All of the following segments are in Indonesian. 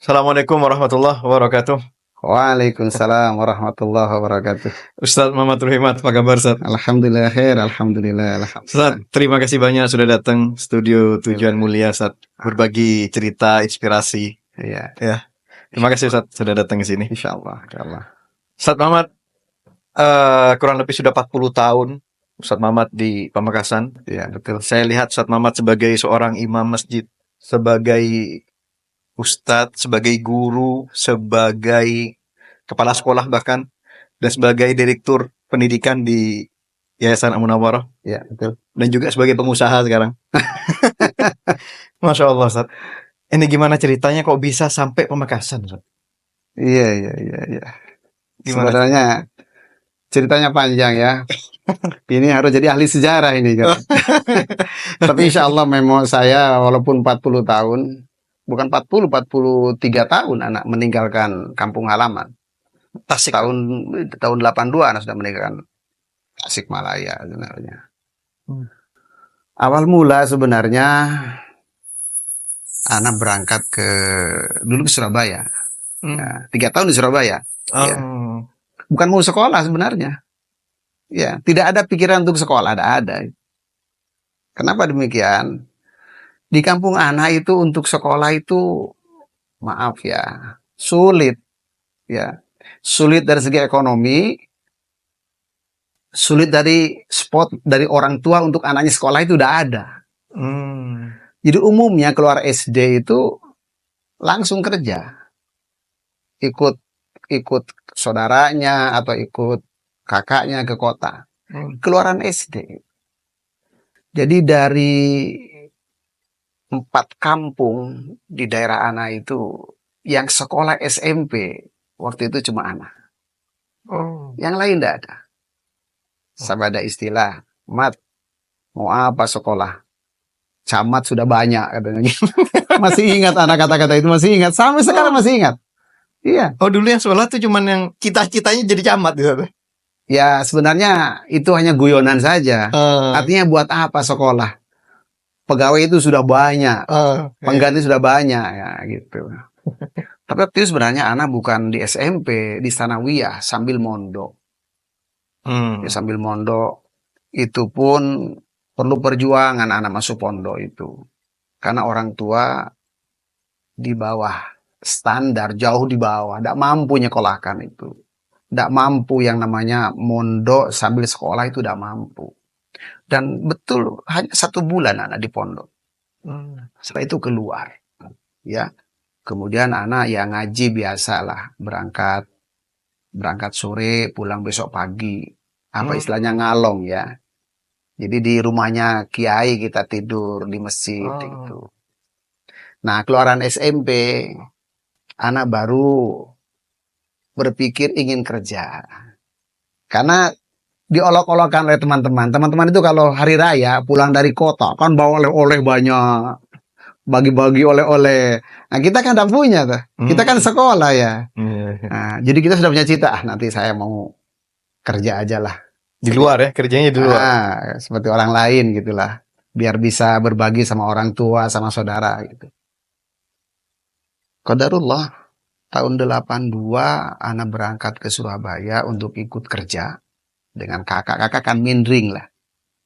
Assalamualaikum warahmatullahi wabarakatuh. Waalaikumsalam warahmatullahi wabarakatuh. Ustadz Muhammad Ruhimat, apa kabar Ustadz? Alhamdulillah khair, alhamdulillah, alhamdulillah. Ustadz, terima kasih banyak sudah datang studio Tujuan Mulia Ustadz. Berbagi cerita, inspirasi. Iya, Ya, terima kasih Ustadz sudah datang ke sini. insyaallah, insyaallah. Ustadz Muhammad, kurang lebih sudah 40 tahun Ustadz Muhammad di Pamekasan. Iya, betul. Saya lihat Ustadz Muhammad sebagai seorang imam masjid, sebagai ustadz, sebagai guru, sebagai kepala sekolah bahkan, dan sebagai direktur pendidikan di Yayasan Al-Munawwarah, Iya, betul. dan juga sebagai pengusaha sekarang. Masya Allah, Ustaz. Ini gimana ceritanya kok bisa sampai Pamekasan, Ustaz? Iya. Gimana? Sebenarnya ceritanya panjang ya. Ini harus jadi ahli sejarah ini kan. Tapi insyaallah memang saya walaupun 40 tahun, bukan 40, 43 tahun anak meninggalkan kampung halaman. Tasik. Tahun 82 anak sudah meninggalkan Tasikmalaya sebenarnya. Awal mula sebenarnya anak berangkat dulu ke Surabaya. Ya, 3 tahun di Surabaya. Ya. Bukan mau sekolah sebenarnya. Ya, tidak ada pikiran untuk sekolah, ada. Kenapa demikian? Di kampung anak itu untuk sekolah itu maaf ya, sulit. Ya. Sulit dari segi ekonomi, sulit dari spot dari orang tua untuk anaknya sekolah itu udah ada. Jadi umumnya keluar SD itu langsung kerja, ikut saudaranya atau ikut kakaknya ke kota, keluaran SD. Jadi dari 4 kampung di daerah Ana itu yang sekolah SMP waktu itu cuma Ana. Yang lain tidak ada. Sampai ada istilah, Mat, mau apa sekolah? Camat sudah banyak katanya. Masih ingat anak kata-kata itu, masih ingat. Sampai sekarang masih ingat. Iya. Oh, dulu yang sekolah tuh cuman yang cita-citanya jadi camat gitu. Ya sebenarnya itu hanya guyonan saja. Artinya buat apa sekolah? Pegawai itu sudah banyak, pengganti sudah banyak ya gitu. Tapi waktu itu sebenarnya anak bukan di SMP, di Sanawiyah sambil mondok. Ya, sambil mondok itu pun perlu perjuangan anak masuk pondok itu. Karena orang tua di bawah standar, jauh di bawah, tidak mampu nyekolahkan itu. Tidak mampu yang namanya mondok sambil sekolah itu tidak mampu. Dan betul hanya 1 bulan anak di pondok. Setelah itu keluar. Ya. Kemudian anak yang ngaji biasalah, berangkat sore, pulang besok pagi. Apa istilahnya ngalong ya. Jadi di rumahnya kiai kita tidur di masjid itu. Nah, keluaran SMP, anak baru berpikir ingin kerja. Karena diolok-olokkan oleh teman-teman. Teman-teman itu kalau hari raya pulang dari kota kan bawa oleh-oleh banyak. Bagi-bagi oleh-oleh. Nah, kita kan tidak punya tuh. Kita kan sekolah ya. Nah, jadi kita sudah punya cita, nanti saya mau kerja aja lah. Di luar ya, kerjanya di luar. Seperti orang lain gitulah. Biar bisa berbagi sama orang tua, sama saudara gitu. Qadarullah, tahun 82 anak berangkat ke Surabaya untuk ikut kerja dengan kakak. Kakak kan mindring lah.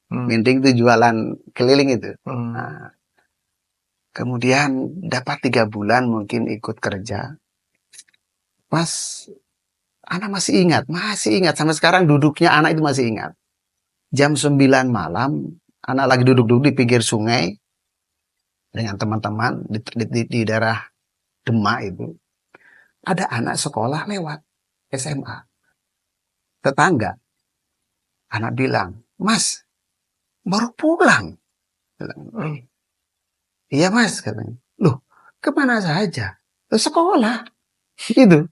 Mindring itu jualan keliling itu. Nah, kemudian dapat 3 bulan mungkin ikut kerja. Pas anak masih ingat sampai sekarang duduknya anak itu masih ingat. Jam 9 malam, anak lagi duduk-duduk di pinggir sungai dengan teman-teman di daerah Demak itu. Ada anak sekolah lewat SMA. Tetangga. Anak bilang, "Mas, baru pulang." "Iya Mas," katanya. "Loh, kemana saja?" "Loh, sekolah." Gitu.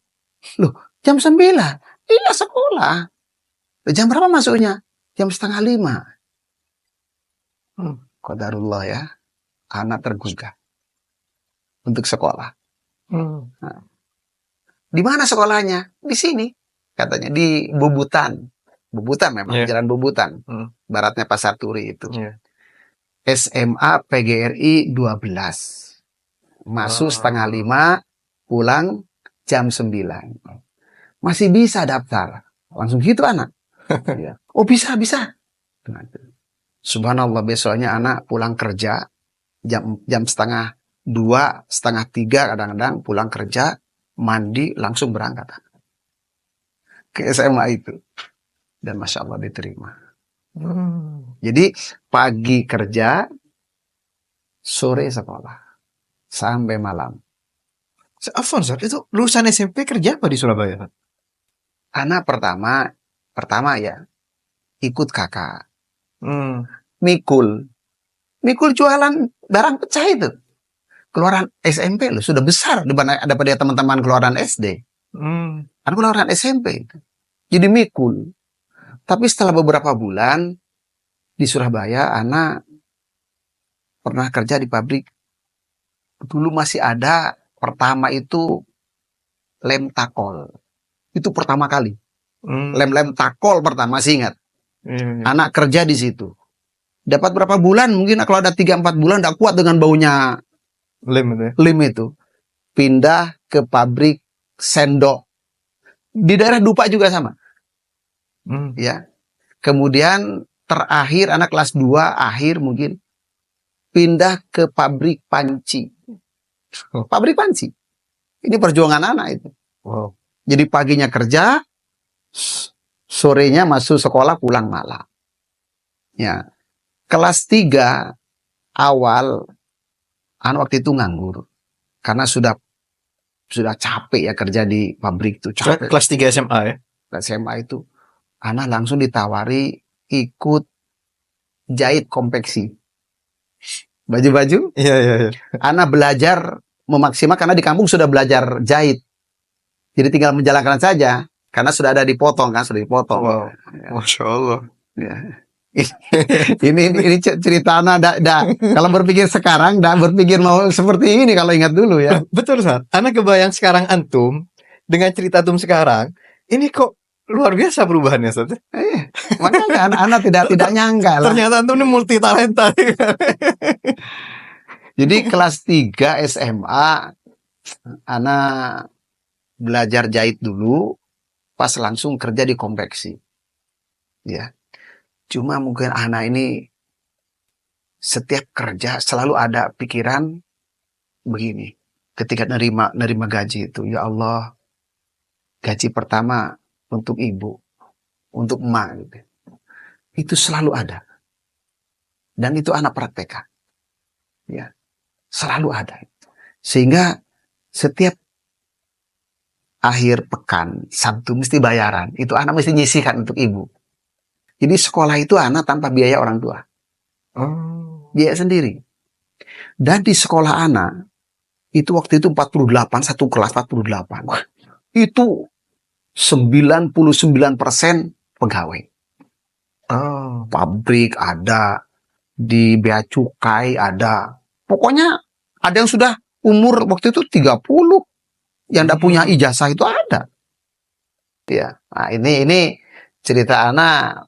"Loh, jam 9." "Iya, sekolah." "Loh, jam berapa masuknya?" "Jam 4:30. Qadarullah ya. Anak tergugah untuk sekolah. Nah, di mana sekolahnya? Di sini. Katanya di Bubutan. Bubutan memang, Jalan Bubutan. Baratnya Pasar Turi itu. SMA PGRI 12. Masuk 4:30, pulang jam 9. Masih bisa daftar. Langsung gitu anak. Ya. Oh bisa. Subhanallah, besoknya anak pulang kerja jam setengah 2, setengah 3 kadang-kadang pulang kerja, mandi, langsung berangkat ke SMA itu. Dan Masya Allah diterima. Jadi pagi kerja, sore sekolah. Sampai malam. Afwan, Ustaz, itu lulusan SMP kerja apa di Surabaya? Anak pertama ya, ikut kakak. Mikul jualan barang pecah itu. Keluaran SMP loh, sudah besar daripada teman-teman keluaran SD. Kan keluaran SMP itu. Jadi mikul. Tapi setelah beberapa bulan di Surabaya, anak pernah kerja di pabrik. Dulu masih ada, pertama itu lem takol. Itu pertama kali. Lem takol pertama, masih ingat. Anak kerja di situ. Dapat berapa bulan? Mungkin kalau ada 3-4 bulan udah kuat dengan baunya lem itu. Pindah ke pabrik sendok. Di daerah Dupa juga sama. Ya. Kemudian terakhir anak kelas 2 akhir mungkin pindah ke pabrik panci. Pabrik panci. Ini perjuangan anak itu. Wow. Jadi paginya kerja, sorenya masuk sekolah, pulang malam. Ya. Kelas 3 awal anak waktu itu nganggur. Karena sudah capek ya kerja di pabrik itu. Capek. Kelas 3 SMA ya? Kelas SMA itu anak langsung ditawari ikut jahit konveksi. Baju-baju. Iya. Anak belajar memaksimal karena di kampung sudah belajar jahit. Jadi tinggal menjalankan saja. Karena sudah ada dipotong kan, sudah dipotong. Wow. Masya Allah. Ya. ini cerita anak kalau berpikir sekarang berpikir mau seperti ini kalau ingat dulu ya. Betul, Ustaz. Anak kebayang sekarang antum dengan cerita antum sekarang, ini kok luar biasa perubahannya, Ustaz. Makanya anak tidak nyangka lah. Ternyata antum ini multi talenta. Jadi kelas 3 SMA anak belajar jahit dulu, pas langsung kerja di konveksi. Ya. Cuma mungkin anak ini setiap kerja selalu ada pikiran begini. Ketika nerima gaji itu, ya Allah, gaji pertama untuk ibu, untuk emak gitu. Itu selalu ada. Dan itu anak praktekkan. Ya. Selalu ada. Sehingga setiap akhir pekan, Sabtu mesti bayaran. Itu anak mesti nyisihkan untuk ibu. Jadi sekolah itu anak tanpa biaya orang tua. Biaya sendiri. Dan di sekolah anak, itu waktu itu 48, satu kelas 48. Itu 99% pegawai. Pabrik ada, di bea cukai ada. Pokoknya ada yang sudah umur waktu itu 30. Yang tidak punya ijazah itu ada. Ya, nah ini cerita anak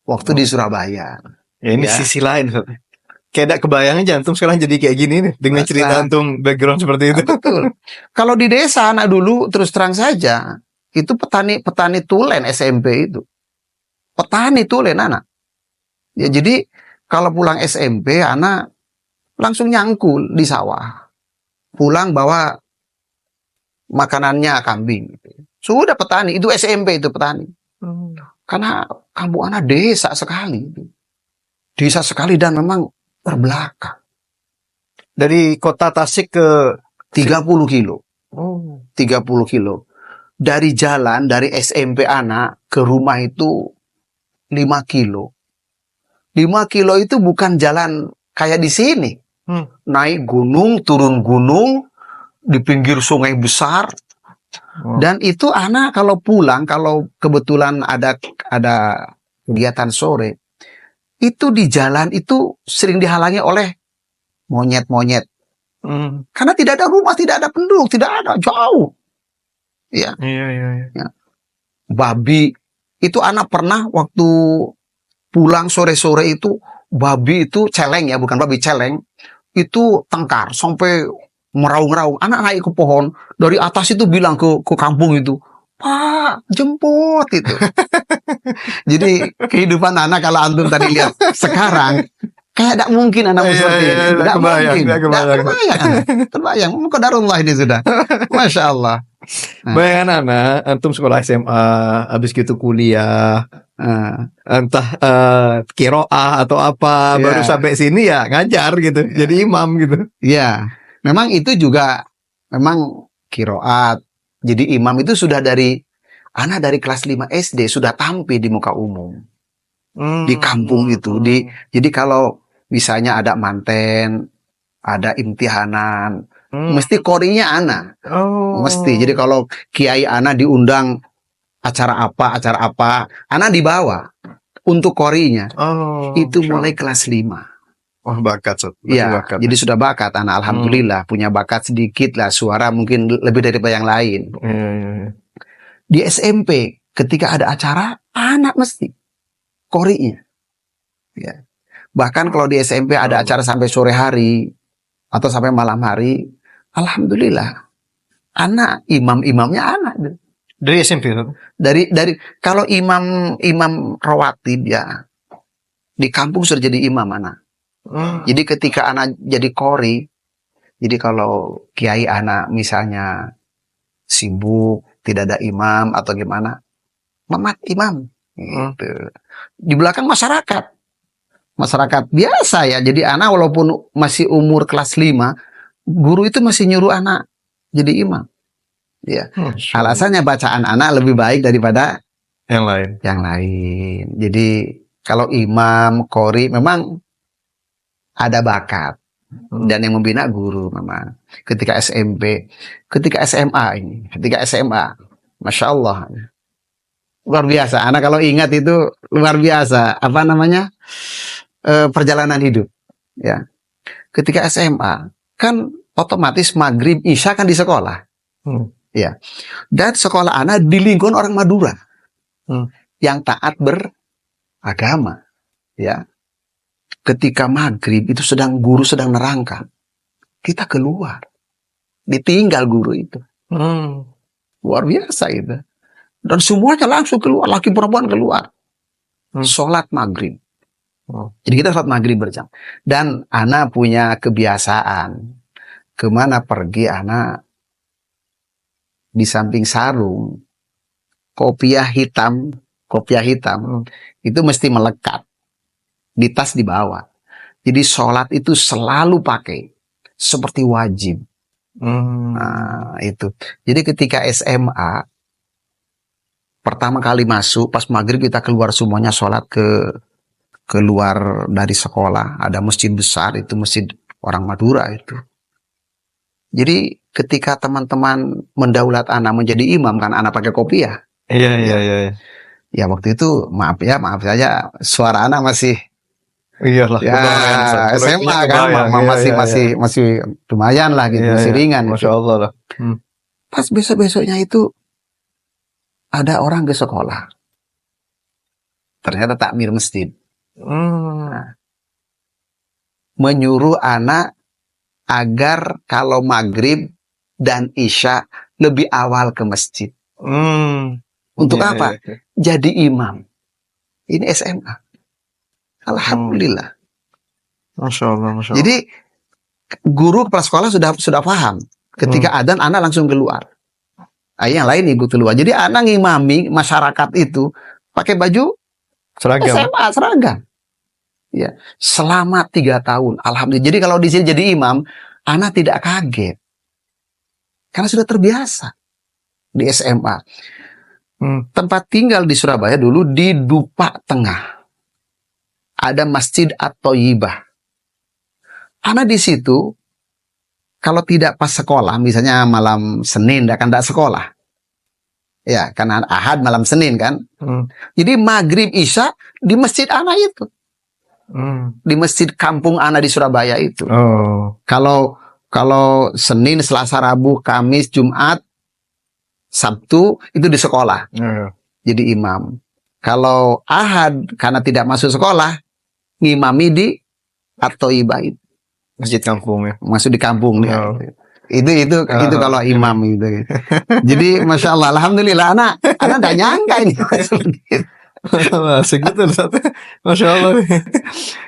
waktu di Surabaya. Ya, ini sisi lain. Kayak kebayangnya jantung sekarang jadi kayak gini nih. Dengan cerita antum background seperti itu. Betul. Kalau di desa anak dulu terus terang saja. Itu petani tulen SMP itu. Petani tulen anak. Ya jadi kalau pulang SMP anak langsung nyangkul di sawah. Pulang bawa makanannya kambing. Sudah petani. Itu SMP itu petani. Karena kampung anak desa sekali. Desa sekali dan memang terbelakang. Dari kota Tasik ke 30 kilo. 30 kilo. Dari jalan, dari SMP anak ke rumah itu 5 kilo. 5 kilo itu bukan jalan kayak di sini. Naik gunung, turun gunung, di pinggir sungai besar. Dan itu anak kalau pulang, kalau kebetulan ada kegiatan sore, itu di jalan itu sering dihalangi oleh monyet-monyet. Karena tidak ada rumah, tidak ada penduduk, tidak ada, jauh. Ya. Ya. Babi, itu anak pernah waktu pulang sore-sore itu, babi itu celeng ya, bukan babi celeng, itu tengkar, sampai meraung-raung. Anak naik ke pohon, dari atas itu bilang ke kampung itu, Pak, jemput itu. Jadi kehidupan anak kalau antum tadi lihat sekarang, kayak tidak mungkin anak seperti ini. Tidak mungkin. Tidak terbayang. Qadarullah ini sudah. Masya Allah. Bayangan anak, antum sekolah SMA, habis gitu kuliah, entah kiroah atau apa, baru sampai sini ya ngajar gitu, jadi imam gitu. Ya, memang itu juga memang kiroat. Jadi imam itu sudah anak dari kelas 5 SD sudah tampil di muka umum. Di kampung itu. Jadi kalau misalnya ada manten, ada imtihanan, mesti qorinya anak. Mesti. Jadi kalau kiai anak diundang acara apa, anak dibawa untuk qorinya. Itu mulai kelas 5. Wah, bakat. Iya, jadi sudah bakat anak, alhamdulillah punya bakat sedikit lah, suara mungkin lebih daripada yang lain. Di SMP ketika ada acara, anak mesti qorinya. Ya. Bahkan kalau di SMP ada acara sampai sore hari atau sampai malam hari, alhamdulillah anak imamnya anak. Dari SMP tuh? Dari kalau imam rawatib ya di kampung sudah jadi imam anak. Jadi ketika anak jadi qori, jadi kalau kiai anak misalnya sibuk, tidak ada imam atau gimana, mamat imam. Gitu. Di belakang masyarakat biasa ya. Jadi anak walaupun masih umur kelas 5, guru itu masih nyuruh anak jadi imam. Ya. Alasannya bacaan anak lebih baik daripada yang lain. Jadi kalau imam, qori memang ada bakat. Dan yang membina guru memang. Ketika SMP, ketika SMA, Masya Allah. Luar biasa. Anak kalau ingat itu luar biasa. Apa namanya? Perjalanan hidup. Ya. Ketika SMA, kan otomatis maghrib, isya kan di sekolah. Ya. Dan sekolah anak di lingkungan orang Madura. Yang taat beragama. Ya. Ketika maghrib itu guru sedang nerangkan, kita keluar, ditinggal guru itu. Luar biasa itu. Dan semuanya langsung keluar, laki perempuan keluar. Sholat maghrib. Jadi kita sholat maghrib berjam. Dan anak punya kebiasaan, kemana pergi anak, di samping sarung, kopiah hitam, itu mesti melekat. Di tas dibawa. Jadi sholat itu selalu pakai. Seperti wajib. Nah, itu. Jadi ketika SMA, pertama kali masuk, pas maghrib kita keluar semuanya sholat keluar dari sekolah. Ada masjid besar, itu masjid orang Madura itu. Jadi ketika teman-teman mendaulat anak menjadi imam, kan anak pakai kopiah. Iya. Ya waktu itu, maaf saja, suara anak masih Iyalah, ya, SMA kan, masih lumayan lah gitu, masih ringan. Masya Allah lah. Pas besok-besoknya itu ada orang ke sekolah, ternyata takmir masjid, menyuruh anak agar kalau maghrib dan isya lebih awal ke masjid. Untuk apa? Jadi imam. Ini SMA. Alhamdulillah. Masya Allah. Jadi guru kepala sekolah sudah paham. Ketika adzan anak langsung keluar. Yang lain ikut keluar. Jadi anak ngimami masyarakat itu pakai baju SMA seragam. Ya, selama 3 tahun. Alhamdulillah. Jadi kalau di sini jadi imam, anak tidak kaget. Karena sudah terbiasa di SMA. Tempat tinggal di Surabaya dulu di Dupak Tengah. Ada Masjid At-Thayyibah. Anak di situ, kalau tidak pas sekolah, misalnya malam Senin, tidak sekolah. Ya, karena Ahad malam Senin kan. Jadi maghrib isya di masjid anak itu. Di masjid kampung anak di Surabaya itu. Kalau Senin, Selasa, Rabu, Kamis, Jumat, Sabtu, itu di sekolah. Jadi imam. Kalau Ahad, karena tidak masuk sekolah, ngimami di At-Thayyibah itu. Masjid kampung ya. Masuk di kampung dia. Itu kalau imam gitu. Jadi masya Allah, alhamdulillah anak nggak nyangka ini. Segitu Ustaz. Masya Allah.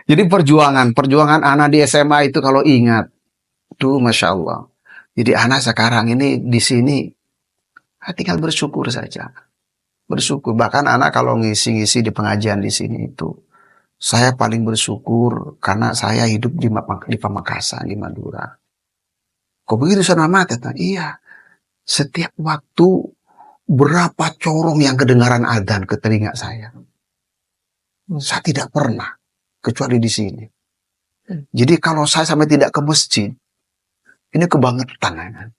Jadi perjuangan anak di SMA itu kalau ingat, tuh masya Allah. Jadi anak sekarang ini di sini tinggal bersyukur saja, bersyukur. Bahkan anak kalau ngisi-ngisi di pengajian di sini itu, saya paling bersyukur karena saya hidup di Pamekasan di Madura. Kok begitu sama kata? Iya. Setiap waktu berapa corong yang kedengaran adzan ke telinga saya. Saya tidak pernah kecuali di sini. Jadi kalau saya sampai tidak ke masjid, ini kebangetan kan.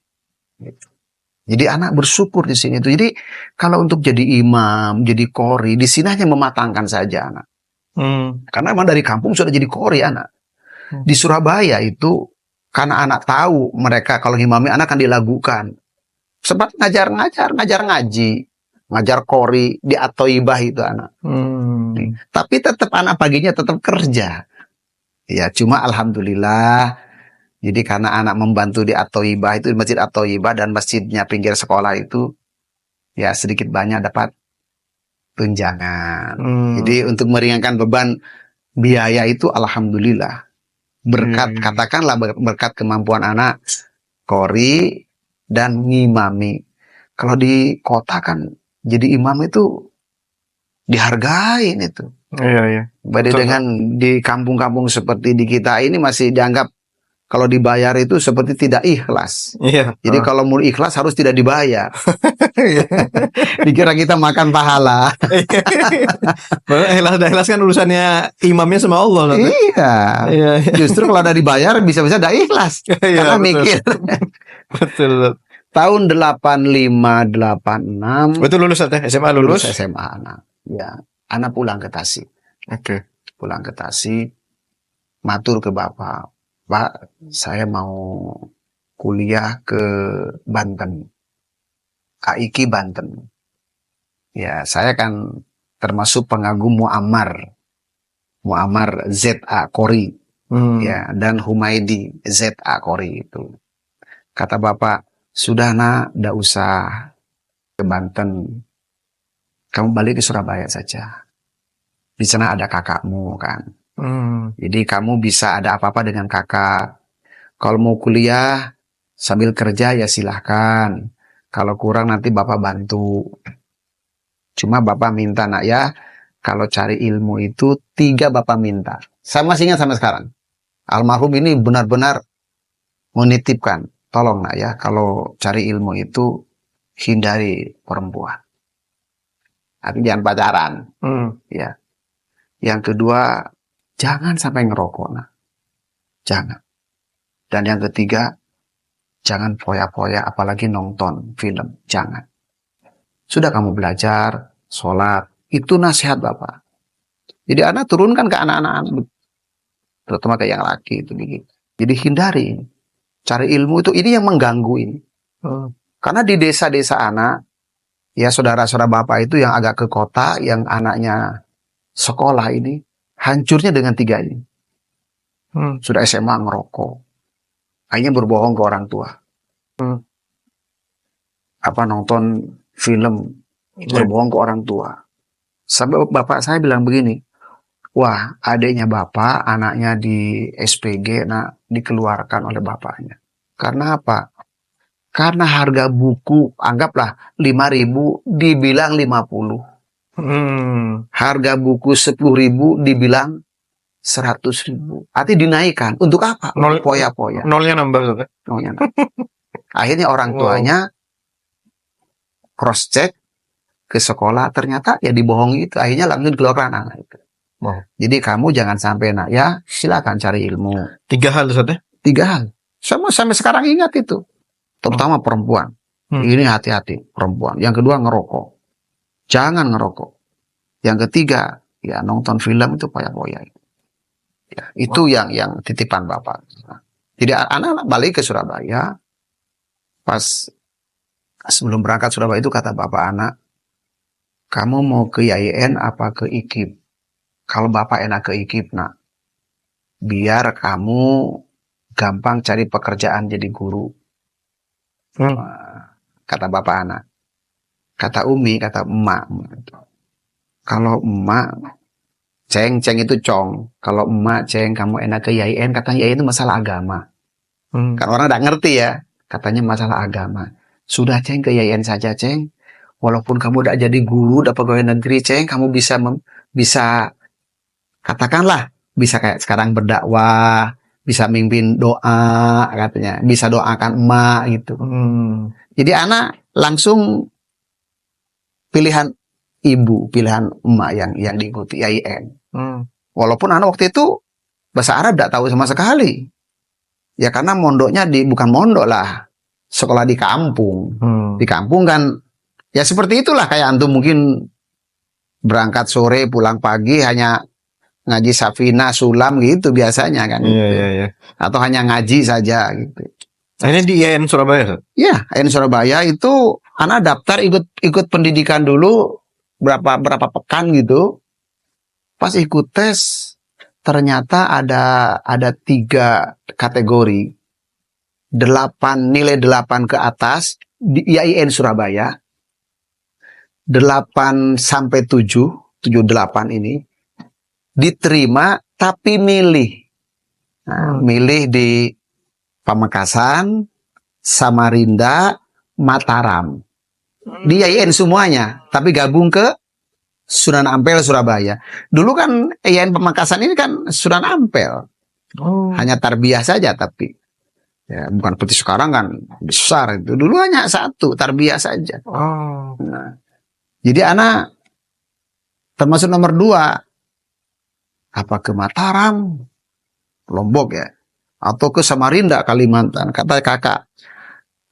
Jadi anak bersyukur di sini itu. Jadi kalau untuk jadi imam, jadi qori, di sini hanya mematangkan saja anak. Karena memang dari kampung sudah jadi qori anak. Di Surabaya itu karena anak tahu mereka kalau ngimami anak kan dilagukan. Sempat ngajar ngaji, ngajar qori di At-Thaibah itu anak. Tapi tetap anak paginya tetap kerja. Ya cuma alhamdulillah. Jadi karena anak membantu di At-Thaibah itu, di Masjid At-Thaibah dan masjidnya pinggir sekolah itu, ya sedikit banyak dapat tunjangan. Jadi untuk meringankan beban biaya itu alhamdulillah. Berkat, katakanlah berkat kemampuan anak qori dan ngimami. Kalau di kota kan jadi imam itu dihargain itu. Iya. Beda dengan di kampung-kampung seperti di kita ini masih dianggap kalau dibayar itu seperti tidak ikhlas. Iya. Jadi kalau mau ikhlas harus tidak dibayar. Dikira kita makan pahala. Ikhlas kan urusannya imamnya sama Allah. Iya. Justru kalau ada dibayar bisa-bisa tidak ikhlas. Karena betul. mikir. Betul. Tahun 85, 86. Betul lulus ya? SMA lulus? SMA anak. Ya, anak pulang ke Tasik. Oke. Pulang ke Tasik, matur ke bapak. Pak, saya mau kuliah ke Banten. KIK Banten. Ya, saya kan termasuk pengagum Muammar ZA Qori. Ya, dan Humaidi ZA Qori itu. Kata bapak, sudah nak, ndak usah ke Banten. Kamu balik ke Surabaya saja. Di sana ada kakakmu kan. Jadi kamu bisa ada apa-apa dengan kakak. Kalau mau kuliah sambil kerja ya silahkan. Kalau kurang nanti bapak bantu. Cuma bapak minta nak ya, kalau cari ilmu itu 3 bapak minta. Saya masih ingat sampai sekarang. Almarhum ini benar-benar menitipkan. Tolong nak ya, kalau cari ilmu itu hindari perempuan. Artinya jangan pacaran. Ya. Yang kedua, jangan sampai ngerokok, nah. Jangan. Dan yang ketiga, jangan foya-foya, apalagi nonton film. Jangan. Sudah kamu belajar, sholat, itu nasihat bapak. Jadi anak turunkan ke anak-anak, terutama ke yang laki itu begitu. Jadi hindari. Cari ilmu itu, ini yang mengganggu ini. Karena di desa-desa anak, ya saudara-saudara bapak itu yang agak ke kota, yang anaknya sekolah ini, hancurnya dengan 3 ini. Sudah SMA ngerokok. Akhirnya berbohong ke orang tua. Nonton film, berbohong ke orang tua. Sampai bapak saya bilang begini, wah adiknya bapak, anaknya di SPG, dikeluarkan oleh bapaknya. Karena apa? Karena harga buku, anggaplah 5.000, dibilang 50. Harga buku 10.000 dibilang 100.000. Artinya dinaikkan. Untuk apa? Poya-poya. Nolnya nambah. Nolnya nambah. Akhirnya orang tuanya cross check ke sekolah, ternyata ya dibohongi itu. Akhirnya langsung dikeluarkan anak itu. Jadi kamu jangan sampai nak ya, silakan cari ilmu. 3 hal Ustaz ya? 3 hal. Sampai sekarang ingat itu. Terutama perempuan. Ini hati-hati perempuan. Yang kedua ngerokok. Jangan ngerokok. Yang ketiga, ya nonton film itu poya-poya. Ya, itu yang titipan bapak. Jadi anak-anak balik ke Surabaya. Pas sebelum berangkat Surabaya itu kata bapak anak, kamu mau ke YIN apa ke IKIP? Kalau bapak enak ke IKIP, nak. Biar kamu gampang cari pekerjaan jadi guru. Kata bapak anak. Kata Umi, kata emak. Kalau emak, ceng itu cong. Kalau emak, ceng, kamu enak ke YIN. Katanya YIN itu masalah agama. Kan orang nggak ngerti ya. Katanya masalah agama. Sudah ceng ke YIN saja ceng. Walaupun kamu udah jadi guru, udah pegawai negeri ceng, kamu bisa katakanlah bisa kayak sekarang berdakwah, bisa mimpin doa katanya, bisa doakan emak gitu. Jadi anak langsung pilihan ibu, pilihan emak yang diikuti YIN. Walaupun anak waktu itu bahasa Arab tidak tahu sama sekali. Ya karena mondoknya bukan mondok lah, sekolah di kampung. Di kampung kan ya seperti itulah, kayak antum mungkin berangkat sore pulang pagi hanya ngaji Safina, Sulam gitu biasanya kan. Iya. Atau hanya ngaji saja gitu. Ini di IAIN Surabaya. Ya, IAIN Surabaya itu anak daftar ikut pendidikan dulu berapa pekan gitu. Pas ikut tes ternyata ada 3 kategori. Nilai 8 ke atas di IAIN Surabaya. 8 sampai 7, 8 ini diterima tapi milih. Milih di Pamekasan, Samarinda, Mataram. Di IAIN semuanya, tapi gabung ke Sunan Ampel Surabaya. Dulu kan IAIN Pamekasan ini kan Sunan Ampel. Hanya tarbiyah saja tapi ya bukan seperti sekarang kan besar itu. Dulu hanya 1 tarbiyah saja. Nah, jadi anak termasuk nomor 2. Apa ke Mataram, Lombok ya, atau ke Samarinda, Kalimantan. Kata kakak,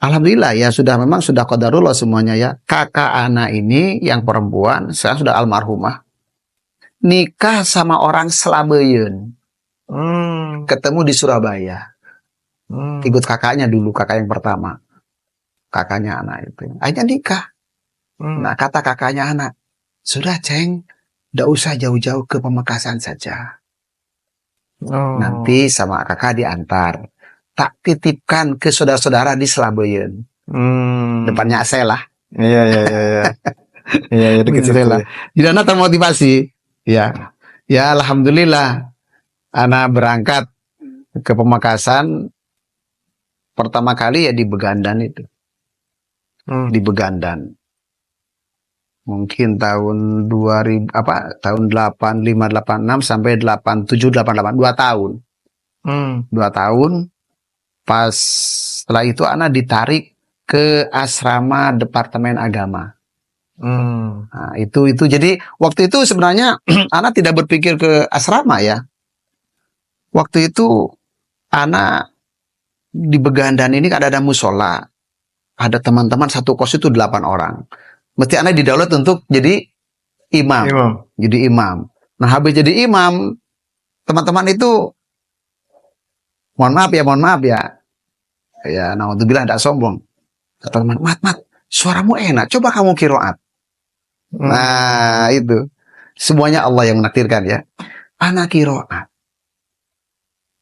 alhamdulillah ya memang sudah qadarullah semuanya ya. Kakak anak ini yang perempuan, sekarang sudah almarhumah, nikah sama orang Slabeyen. Ketemu di Surabaya. Ikut kakaknya dulu, kakak yang pertama. Kakaknya anak itu. Akhirnya nikah. Nah kata kakaknya anak, sudah ceng, tidak usah jauh-jauh ke Pamekasan saja. Nanti sama kakak diantar. Tak titipkan ke saudara-saudara di Slabeyen. Depannya saya lah. Iya. Iya, dekat situ lah. Jadi anak termotivasi. Ya, alhamdulillah. Anak berangkat ke Pamekasan pertama kali ya di Begandan itu. Di Begandan. Mungkin tahun 2000 tahun 85 86 sampai 87 88 2 tahun. 2 tahun. Pas setelah itu anak ditarik ke asrama Departemen Agama. Nah, itu jadi waktu itu sebenarnya anak tidak berpikir ke asrama ya. Waktu itu anak di Begandan ini kan ada musola. Ada teman-teman satu kos itu 8 orang. Mesti anak didaulat untuk jadi imam. Jadi imam. Nah, habis jadi imam, teman-teman itu mohon maaf ya. Ya, naudzubillah tidak sombong. Kata teman, Mat, suaramu enak. Coba kamu qiraat. Nah, itu. Semuanya Allah yang menakdirkan ya. Anak qiraat.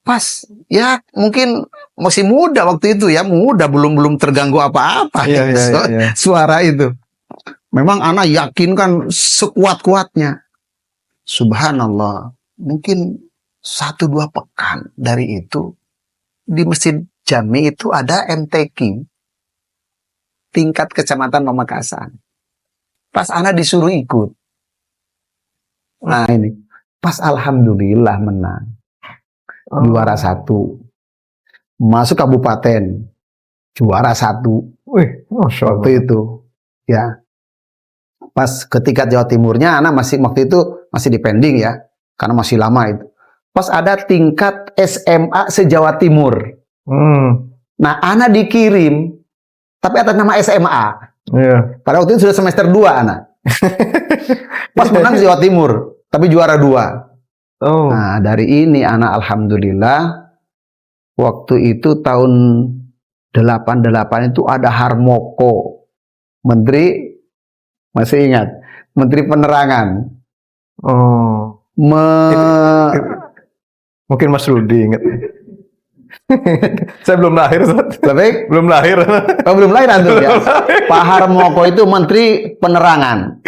Pas, ya mungkin masih muda waktu itu ya, belum terganggu apa-apa. Iya. Suara itu. Memang anak yakin kan sekuat-kuatnya. Subhanallah. Mungkin 1-2 pekan dari itu di Masjid Jami itu ada MTQ tingkat kecamatan Pamekasan. Pas anak disuruh ikut. Nah ini. Pas alhamdulillah menang. Juara 1. Masuk kabupaten. Juara 1. Waktu itu. Ya. Pas ketika Jawa Timurnya anak waktu itu masih dipending ya, karena masih lama itu. Pas ada tingkat SMA se-Jawa Timur. Nah, anak dikirim tapi atas nama SMA. Pada waktu itu sudah semester 2 anak. Pas menang Jawa Timur, tapi juara 2. Nah, dari ini anak alhamdulillah waktu itu tahun 88 itu ada Harmoko, menteri. Masih ingat? Menteri Penerangan. Mungkin Mas Rudi ingat. Saya belum lahir, Ustaz. Lebih? Belum lahir. Oh, belum lahir antum ya. Pak Harmoko itu Menteri Penerangan.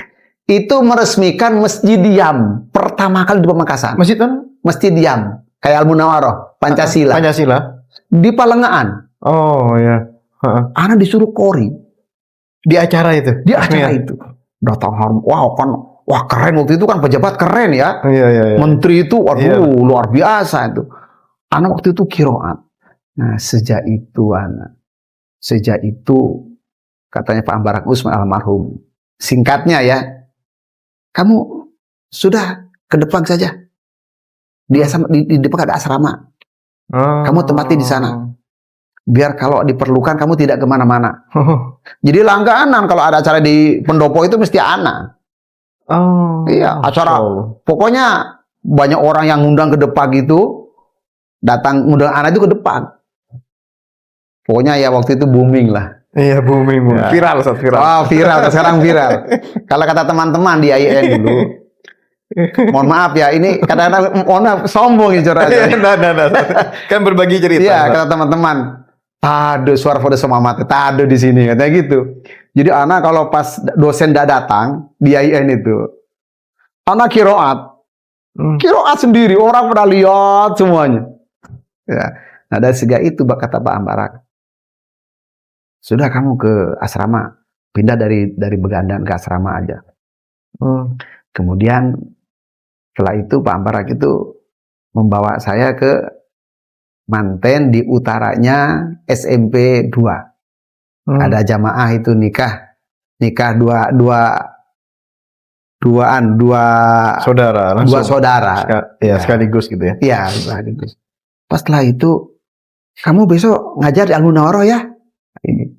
Itu meresmikan Masjid Diam pertama kali di Pamekasan. Masjid kan? Masjid Diam, kayak Al-Munawarah, Pancasila. Pancasila. Di Palengaan. Oh ya. Anak disuruh kori Di acara itu. di acara itu. Datang Harmoko, wah keren waktu itu kan pejabat keren ya. Iya, iya, iya. Menteri itu, waduh, Iya. luar biasa itu. Anak waktu itu kiroat. Nah, sejak itu katanya Pak Ambarak Usman almarhum. Singkatnya ya, kamu sudah ke depan saja. Di depan ada asrama. Kamu tempati di sana. Biar kalau diperlukan kamu tidak kemana-mana. Jadi langganan kalau ada acara di pendopo itu mesti anak. Oh. Iya, acara. Oh. Pokoknya banyak orang yang ngundang ke depan gitu, datang ngundang anak itu ke depan. Pokoknya ya waktu itu booming lah. Iya, booming. Ya. Viral, Ustaz, viral. Oh, viral, sekarang viral. Kalau kata teman-teman di IAIN dulu, mohon maaf ya, ini kadang-kadang mohon maaf, sombong ya curhatnya. Nah. Kan berbagi cerita. Iya, Ustaz. kata teman-teman, tado suara pada sama mati, tado di sini katanya gitu. Jadi anak kalau pas dosen tidak datang di IAIN itu, anak kiroat sendiri, orang pada lihat semuanya. Ya, nah dari segi itu kata Pak Ambarak, sudah kamu ke asrama, pindah dari Begandan ke asrama aja. Kemudian setelah itu Pak Ambarak itu membawa saya ke manten di utaranya SMP 2. Ada jamaah itu nikah dua Saudara. dua saudara. Ya, sekaligus gitu ya. Iya, sekaligus. Pas setelah itu, kamu besok ngajar di Al-Munawarah ya? Ini.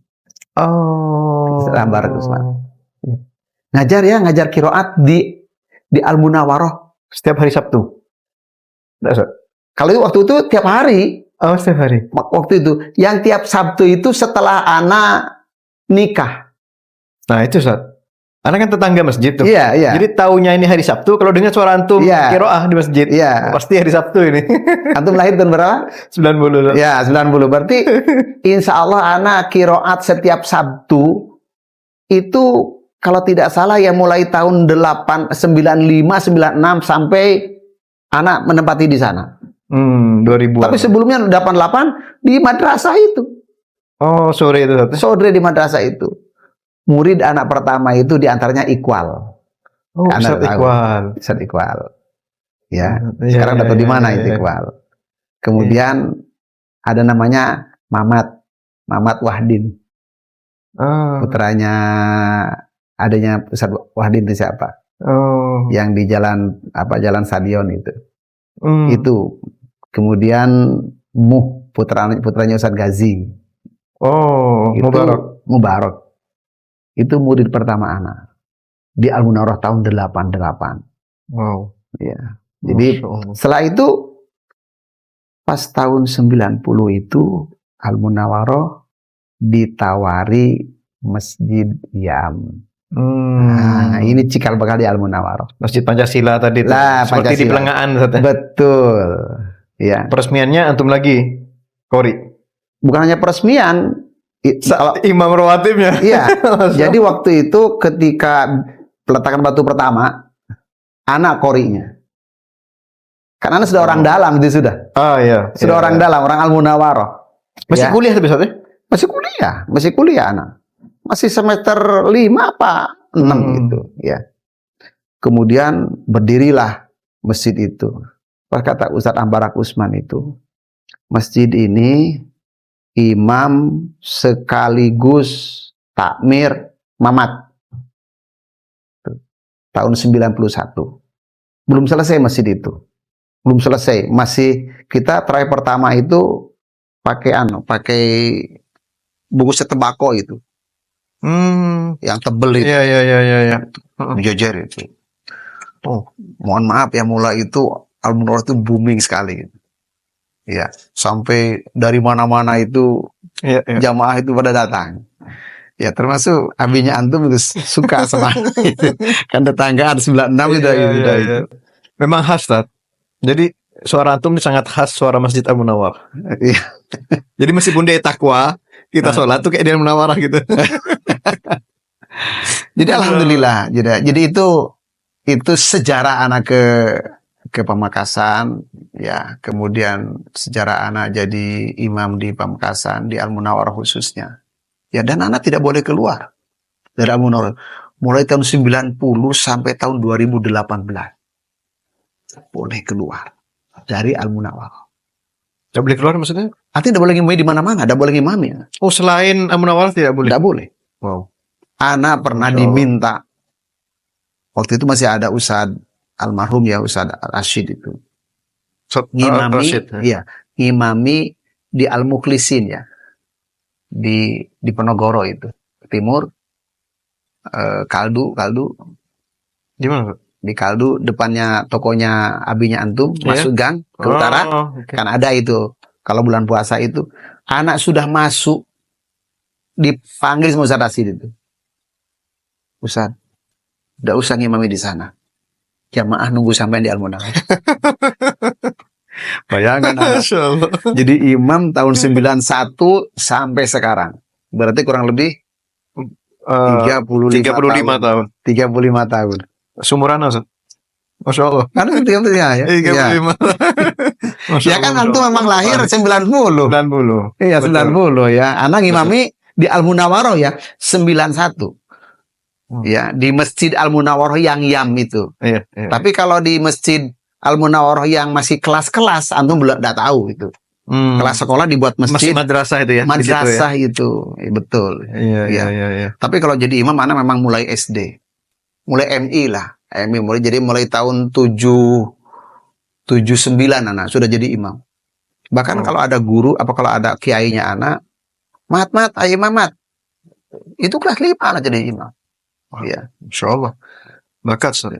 Oh. Ambarak Usman. Ngajar kiroat di Al-Munawarah Setiap hari Sabtu. Nggak, Ustaz? Kalau itu waktu itu tiap hari. Oh, setiap hari. Waktu itu, yang tiap Sabtu itu setelah anak nikah. Nah, itu, Ustaz. Anak kan tetangga masjid tuh. Iya. Jadi taunya ini hari Sabtu, kalau dengar suara antum Iya. kiroah di masjid. Iya. Pasti hari Sabtu ini. Antum lahir tahun berapa? 90. Ya, 90. Berarti insya Allah anak kiroat setiap Sabtu itu kalau tidak salah ya mulai tahun 95, 96 sampai anak menempati di sana. 2000. Tapi sebelumnya 88 di madrasah itu. Oh, sore itu, Ustaz. Sodre di madrasah itu. Murid anak pertama itu diantaranya Iqbal. Oh, Ustaz Iqbal. Ustaz Iqbal. Ya, Iya, sekarang dapat di mana iya, itu iya. Iqbal. Kemudian ada namanya Mamat Wahdin. Putranya adanya Ustaz Wahdin itu siapa? Oh. Yang di jalan Stadion itu. Hmm. Itu. Kemudian putranya Ustaz Gazi. Oh, Itu Mubarak. Itu murid pertama anak di Al-Munawarah tahun 88. Wow. Ya. Jadi Masya Allah. setelah itu pas tahun 90 itu Al-Munawarah ditawari Masjid Diam. Nah, ini cikal bakal di Al-Munawarah. Masjid Pancasila tadi tuh. Lah, Seperti di Pancasila. Pelengahan, Ustaz. Betul. Ya. Peresmiannya antum lagi. Kori. Bukan hanya peresmian. Kalau Imam rawatibnya. iya. Jadi waktu itu ketika peletakan batu pertama, anak korinya. Karena anak sudah orang dalam itu sudah. Ah, iya. Sudah orang dalam, orang Al-Munawarah. Masih Ya. kuliah tapi, Ustaz, ya? Masih kuliah anak. Masih semester 5 apa 6 gitu, ya. Kemudian berdirilah masjid itu. Pas kata Ustadz Ambarak Usman itu, masjid ini imam sekaligus takmir mamat. Tahun 91. Belum selesai masjid itu. Belum selesai. Masih kita terakhir pertama itu pakai bungkus tembakau itu. Yang tebel itu. Iya. Jajar itu. Oh, mohon maaf ya, mulai itu Al-Munawarah itu booming sekali. Ya, sampai dari mana-mana itu jamaah itu pada datang. Ya, termasuk abinya antum itu suka sama itu. Kan tetanggaan 96 itu. Memang khas, Ustaz. Jadi suara antum ini sangat khas suara Masjid Al-Munawwarah. Iya. Jadi meskipun dia takwa, kita sholat tuh kayak dia munawarah gitu. Jadi alhamdulillah, jadi itu sejarah anak ke Pamekasan, ya. Kemudian sejarah anak jadi imam di Pamekasan, di Al-Munawwarah khususnya. Ya, dan anak tidak boleh keluar dari Al-Munawwarah. Mulai tahun 90 sampai tahun 2018. Boleh keluar dari Al-Munawwarah. Tidak boleh keluar maksudnya? Artinya tidak boleh ngimami di mana-mana, tidak boleh ngimami. Ya. Oh, selain munawarah tidak boleh? Tidak boleh. Wow. Anak pernah diminta. Waktu itu masih ada Ustadz almarhum ya, Ustadz Rashid itu. Ngimami, Rashid, iya, ngimami di Al-Mukhlisin ya. Di Penogoro itu. Timur, Kaldu. Di mana? Di Kaldu, depannya tokonya abinya antum, masuk gang ke utara. Okay. Kan ada itu. Kalau bulan puasa itu, anak sudah masuk, dipanggil sama Ustadz Rashid itu. Ustadz, tidak usah ngimami di sana. Jamaah nunggu sampai di Al-Munawwarah. Bayangkan anak. Jadi imam tahun 91 sampai sekarang. Berarti kurang lebih 35 tahun. 35 tahun. Sumuran Ustaz? Masya Allah. Karena itu ya. 35. Ya kan antum memang lahir 90. 90. Iya, 90 ya. Anak ngimami di Al-Munawwarah ya 91. Ya, di Masjid Al-Munawwarah yang YAM itu. Iya. Tapi kalau di Masjid Al-Munawwarah yang masih kelas-kelas, antum belum enggak tahu itu. Kelas sekolah dibuat masjid. Masih madrasah itu ya? Madrasah itu, ya, betul. Iya. Tapi kalau jadi imam, anak memang mulai SD. Mulai MI lah. Mulai tahun 79 anak sudah jadi imam. Bahkan kalau ada guru, kalau ada kiainya anak, mat, ayo mamat. Itu kelas 5 anak jadi imam. Ya, Insya Allah. Bakat, Ustaz.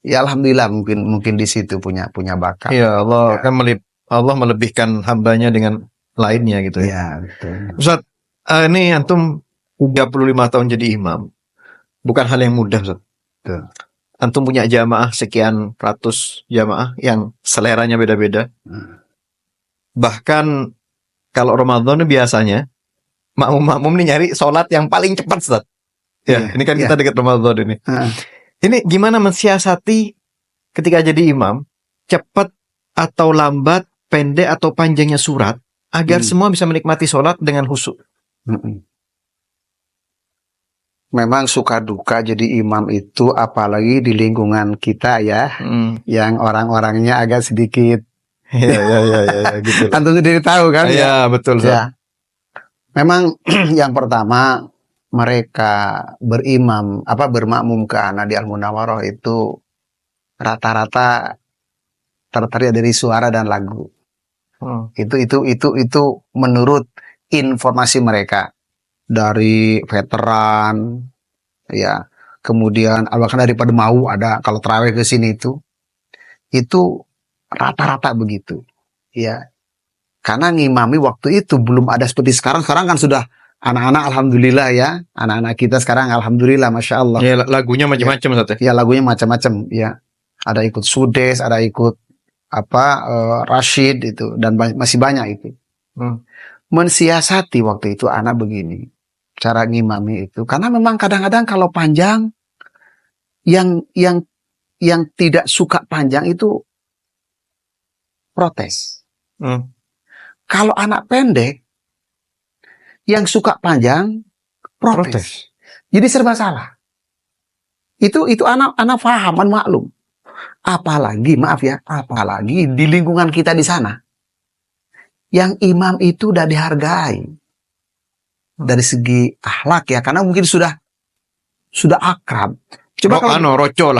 Ya alhamdulillah mungkin di situ punya bakat. Iya, Allah kan Allah melebihkan hambanya dengan lainnya gitu ya. Iya, betul. Ustaz, ini antum 35 tahun jadi imam. Bukan hal yang mudah, Ustaz. Betul. Antum punya jamaah sekian ratus jamaah yang seleranya beda-beda. Bahkan kalau Ramadan biasanya makmum nih nyari sholat yang paling cepat, Ustaz. Ya, ini kan kita dekat Ramadan ini. Ini gimana mensiasati ketika jadi imam, cepat atau lambat, pendek atau panjangnya surat, agar semua bisa menikmati sholat dengan khusyuk. Memang suka duka jadi imam itu, apalagi di lingkungan kita ya, yang orang-orangnya agak sedikit. Ya, gitu. Antum sendiri tahu kan? Iya, betul. Ya. Memang yang pertama, mereka bermakmum ke anak di Al-Munawwarah itu rata-rata tertarik dari suara dan lagu. Itu menurut informasi mereka dari veteran, ya. Kemudian bahkan daripada mau ada kalau terawih ke sini itu rata-rata begitu, ya. Karena ngimami waktu itu belum ada seperti sekarang. Sekarang kan sudah anak-anak alhamdulillah ya. Anak-anak kita sekarang alhamdulillah Masya Allah. Ya, lagunya macam-macam, Ustaz. Ya, lagunya macam-macam ya. Ada ikut Sudes, ada ikut Rashid itu, dan masih banyak itu. Mensiasati waktu itu anak begini. Cara ngimami itu. Karena memang kadang-kadang kalau panjang yang tidak suka panjang itu protes. Kalau anak pendek yang suka panjang protes. Jadi serba salah. Itu anak paham, maklum. Apalagi di lingkungan kita di sana. Yang imam itu udah dihargai dari segi akhlak ya, karena mungkin sudah akrab. Coba kalau roco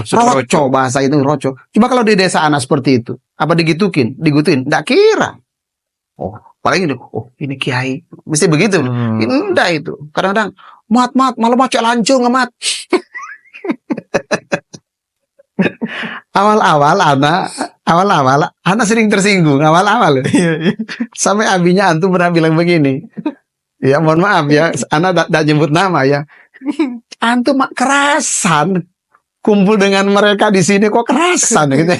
bahasa itu roco. Coba kalau di desa anak seperti itu, apa digituin? Nggak kira. Oh, paling ini kiai, mesti begitu. Indah itu. Kadang-kadang mat malah macet lancung amat. Awal-awal anak sering tersinggung awal-awal. Sampai abinya antum pernah bilang begini. Ya mohon maaf ya, anak tak nyebut nama ya. Antum kerasan kumpul dengan mereka di sini kok kerasan gitu.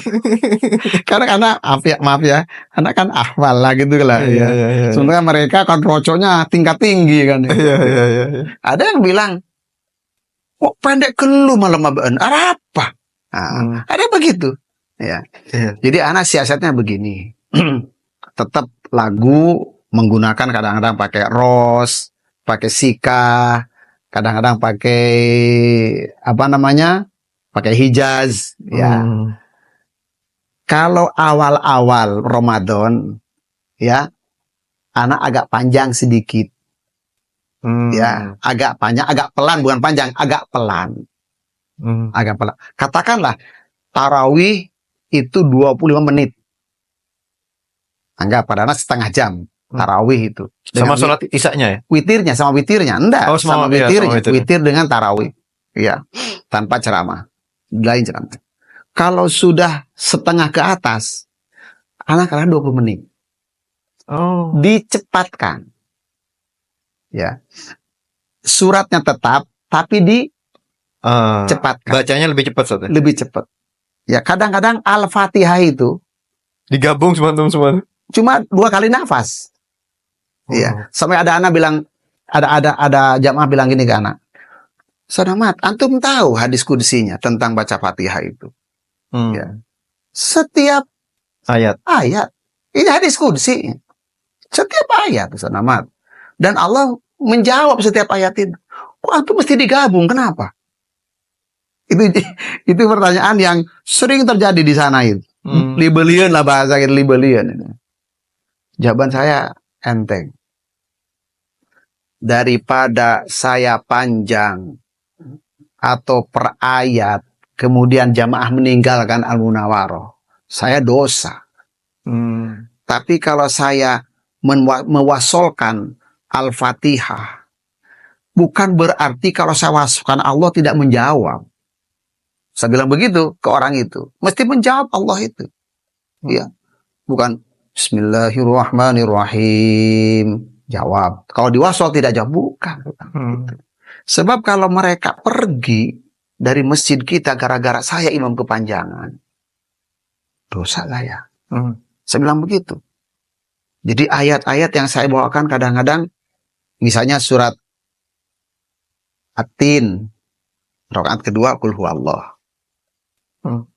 Karena maaf ya, anak kan hafal lah gitu lah. Iya, iya, iya. Sementara mereka kan rocoknya tingkat tinggi kan. Iya, iya, iya. Ada yang bilang, kok pendek kelu malam ada apa? Nah, ada begitu. Ya. Iya. Jadi anak siasatnya begini. Tetap lagu menggunakan kadang-kadang pakai ros, pakai sika, kadang-kadang pakai apa namanya? Pakai hijaz, ya. Kalau awal-awal Ramadan, ya, anak agak panjang sedikit. Ya, agak panjang, agak pelan, bukan panjang, agak pelan. Agak pelan. Katakanlah tarawih itu 25 menit. Anggap pada anak setengah jam tarawih itu. Sama sholat isya-nya ya? Witirnya sama witirnya. Enggak, Oh, sama iya, witirnya. sama witir. Witir dengan tarawih. Ya, tanpa ceramah. Lain ceramah. Kalau sudah setengah ke atas, anak kadang 20 menit. Oh. Dicepatkan. Ya. Suratnya tetap, tapi dicepatkan. Bacanya lebih cepat, Ustaz. Lebih cepat. Ya, kadang-kadang Al-Fatihah itu Digabung semua. cuma 2 kali nafas. Iya. Sampai ada anak bilang, ada jamaah bilang gini ke anak, Sadamat, antum tahu hadis kudusinya tentang baca Fatihah itu? Ya. Setiap Ayat. ini hadis kudusi. Setiap ayat, Sadamat. Dan Allah menjawab setiap ayat itu. Kok antum mesti digabung? Kenapa? Itu pertanyaan yang sering terjadi di sana itu. Libelian lah bahasa kita, libelian. Jawaban saya enteng. Daripada saya panjang atau per ayat, kemudian jamaah meninggalkan Al-Munawaroh, saya dosa. Tapi kalau saya mewasolkan Al-Fatihah, bukan berarti kalau saya wasolkan Allah tidak menjawab. Saya bilang begitu ke orang itu. Mesti menjawab Allah itu. Ya. Bukan Bismillahirrahmanirrahim. Jawab. Kalau diwasol tidak jawab. Bukan. Sebab kalau mereka pergi dari masjid kita gara-gara saya imam kepanjangan, dosa saya. Saya bilang begitu. Jadi ayat-ayat yang saya bawakan kadang-kadang, misalnya surat At-Tin, rakaat kedua Qul Huwallah.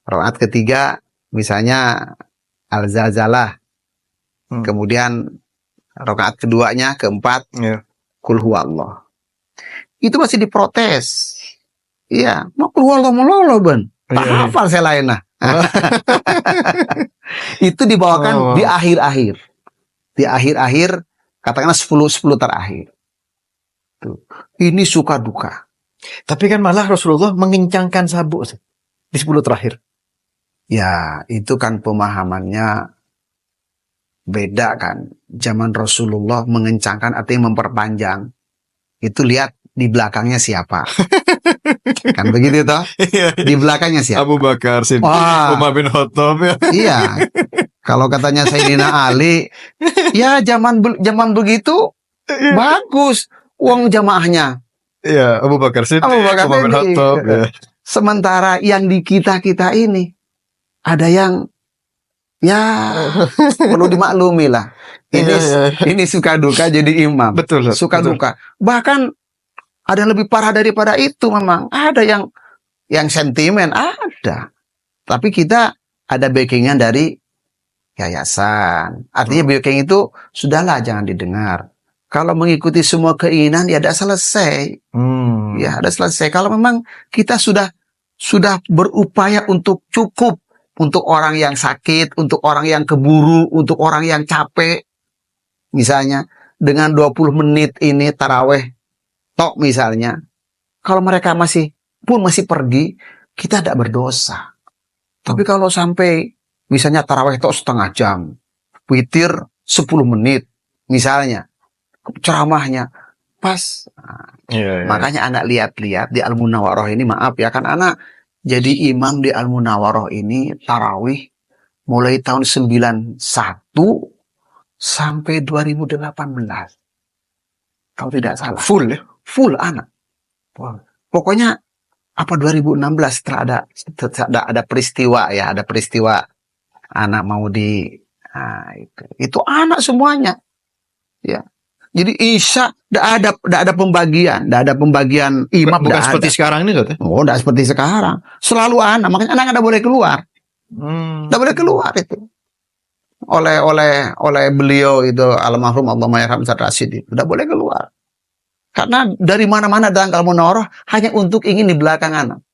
Rakaat ketiga misalnya Al-Zalzalah. Kemudian rakaat keduanya, keempat Qul Huwallah. Itu masih diprotes. Iya, mau Qul Huwallah melolo ben. Tak hafal saya lain lah. Itu dibawakan di akhir-akhir. Di akhir-akhir, katakanlah 10 terakhir. Tuh. Ini suka duka. Tapi kan malah Rasulullah mengencangkan sabuk di 10 terakhir. Ya, itu kan pemahamannya beda kan. Zaman Rasulullah mengencangkan artinya memperpanjang. Itu lihat di belakangnya siapa. Kan begitu toh? Di belakangnya siapa? Abu Bakar, Siddiq, Umar bin Khattab ya. Iya. Kalau katanya Sayyidina Ali, ya zaman begitu bagus uang jamaahnya. Iya, Abu Bakar, Siddiq, Umar bin Khattab ya. Sementara yang di kita ini ada yang ya perlu dimaklumi lah. Ini suka duka jadi imam. Betul. Suka duka. Bahkan ada yang lebih parah daripada itu memang. Ada yang sentimen, ada. Tapi kita ada backingan dari yayasan. Artinya backing itu sudahlah jangan didengar. Kalau mengikuti semua keinginan ya ada selesai. Ya ada selesai. Kalau memang kita sudah berupaya untuk cukup untuk orang yang sakit, untuk orang yang keburu, untuk orang yang capek. Misalnya dengan 20 menit ini taraweh tok misalnya. Kalau mereka masih pergi, kita tidak berdosa. Tapi kalau sampai misalnya taraweh tok setengah jam, witir 10 menit misalnya, ceramahnya pas. Makanya anak lihat-lihat di Al-Munawaroh ini, maaf ya kan anak jadi imam di Al-Munawaroh ini tarawih mulai tahun 91 sampai 2018. Kalau tidak salah. Full ya? Full anak. Pokoknya apa 2016 setelah ada peristiwa ya, ada peristiwa anak mau itu anak semuanya, ya. Jadi Isya tidak ada pembagian, imam, Bukan tidak seperti ada. sekarang ini, Ustaz. Oh, tidak seperti sekarang. Selalu anak, makanya anak tidak boleh keluar, tidak boleh keluar itu. Oleh beliau itu almarhum Allahumma yarham Ustaz Rasyid itu tidak boleh keluar. Karena dari mana-mana datang ke Al-Munawwarah hanya untuk ingin di belakang anak.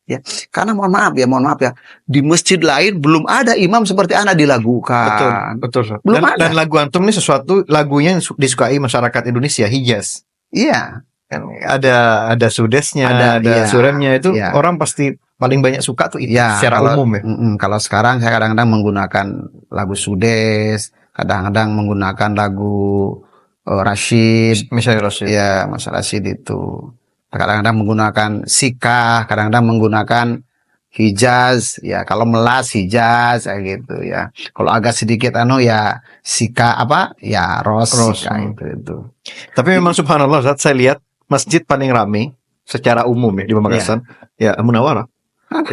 Ya, karena mohon maaf ya, di masjid lain belum ada imam seperti anak dilakukan. Betul. Belum ada. Dan lagu antum ini sesuatu lagunya yang disukai masyarakat Indonesia, Hijaz. Iya. Kan ada sudesnya, ada iya, suremnya itu iya. orang pasti paling banyak suka tuh itu Ya, secara umum ya. Kalau sekarang saya kadang-kadang menggunakan lagu Sudes, kadang-kadang menggunakan lagu Rashid. Misalnya Rasul. Ya, Mas Rashid itu. Kadang-kadang menggunakan Sika, kadang-kadang menggunakan Hijaz, ya kalau melas Hijaz kayak gitu ya. Kalau agak sedikit ya Sika ya Sika itu. Tapi memang subhanallah Ustaz, saya lihat masjid paling ramai secara umum ya di Pamekasan ya Al-Munawwarah.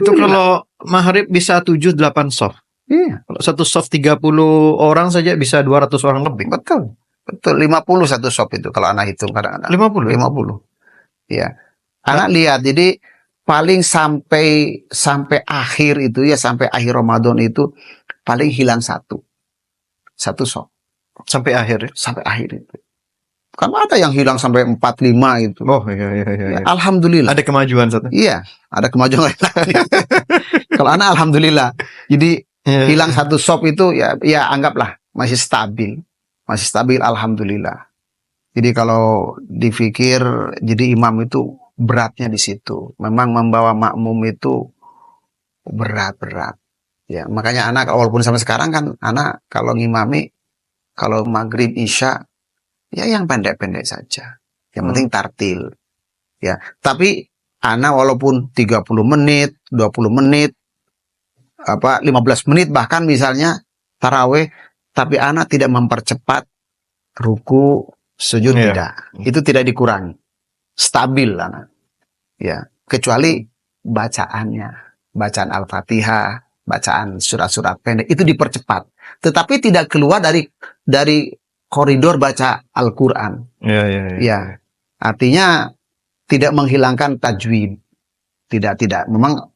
Itu kalau maghrib bisa 7-8 soft. Iya. Kalau satu soft 30 orang saja bisa 200 orang lebih. Betul. 50 satu shop itu kalau anak hitung kadang-kadang. 50. Ya. Anak lihat, jadi paling sampai akhir itu ya, sampai akhir Ramadan itu paling hilang satu shop. Sampai akhir ya? Sampai akhir itu. Kan ada yang hilang sampai 4-5 itu. Oh iya. Ya, alhamdulillah. Ada kemajuan satu. Iya, ada kemajuan lagi. Kalau anak alhamdulillah. Jadi hilang satu shop itu ya anggaplah masih stabil. Masih stabil alhamdulillah. Jadi kalau dipikir jadi imam itu beratnya di situ. Memang membawa makmum itu berat. Ya, makanya anak walaupun sampai sekarang kan anak kalau ngimami kalau maghrib isya ya yang pendek-pendek saja. Yang penting tartil. Ya, tapi anak walaupun 30 menit, 20 menit 15 menit bahkan misalnya tarawih, tapi anak tidak mempercepat ruku, sujud tidak. Itu tidak dikurangi. Stabil anak. Ya, kecuali bacaan Al-Fatihah, bacaan surat-surat pendek itu dipercepat. Tetapi tidak keluar dari koridor baca Al-Qur'an. Ya. Artinya tidak menghilangkan tajwid. Tidak. Memang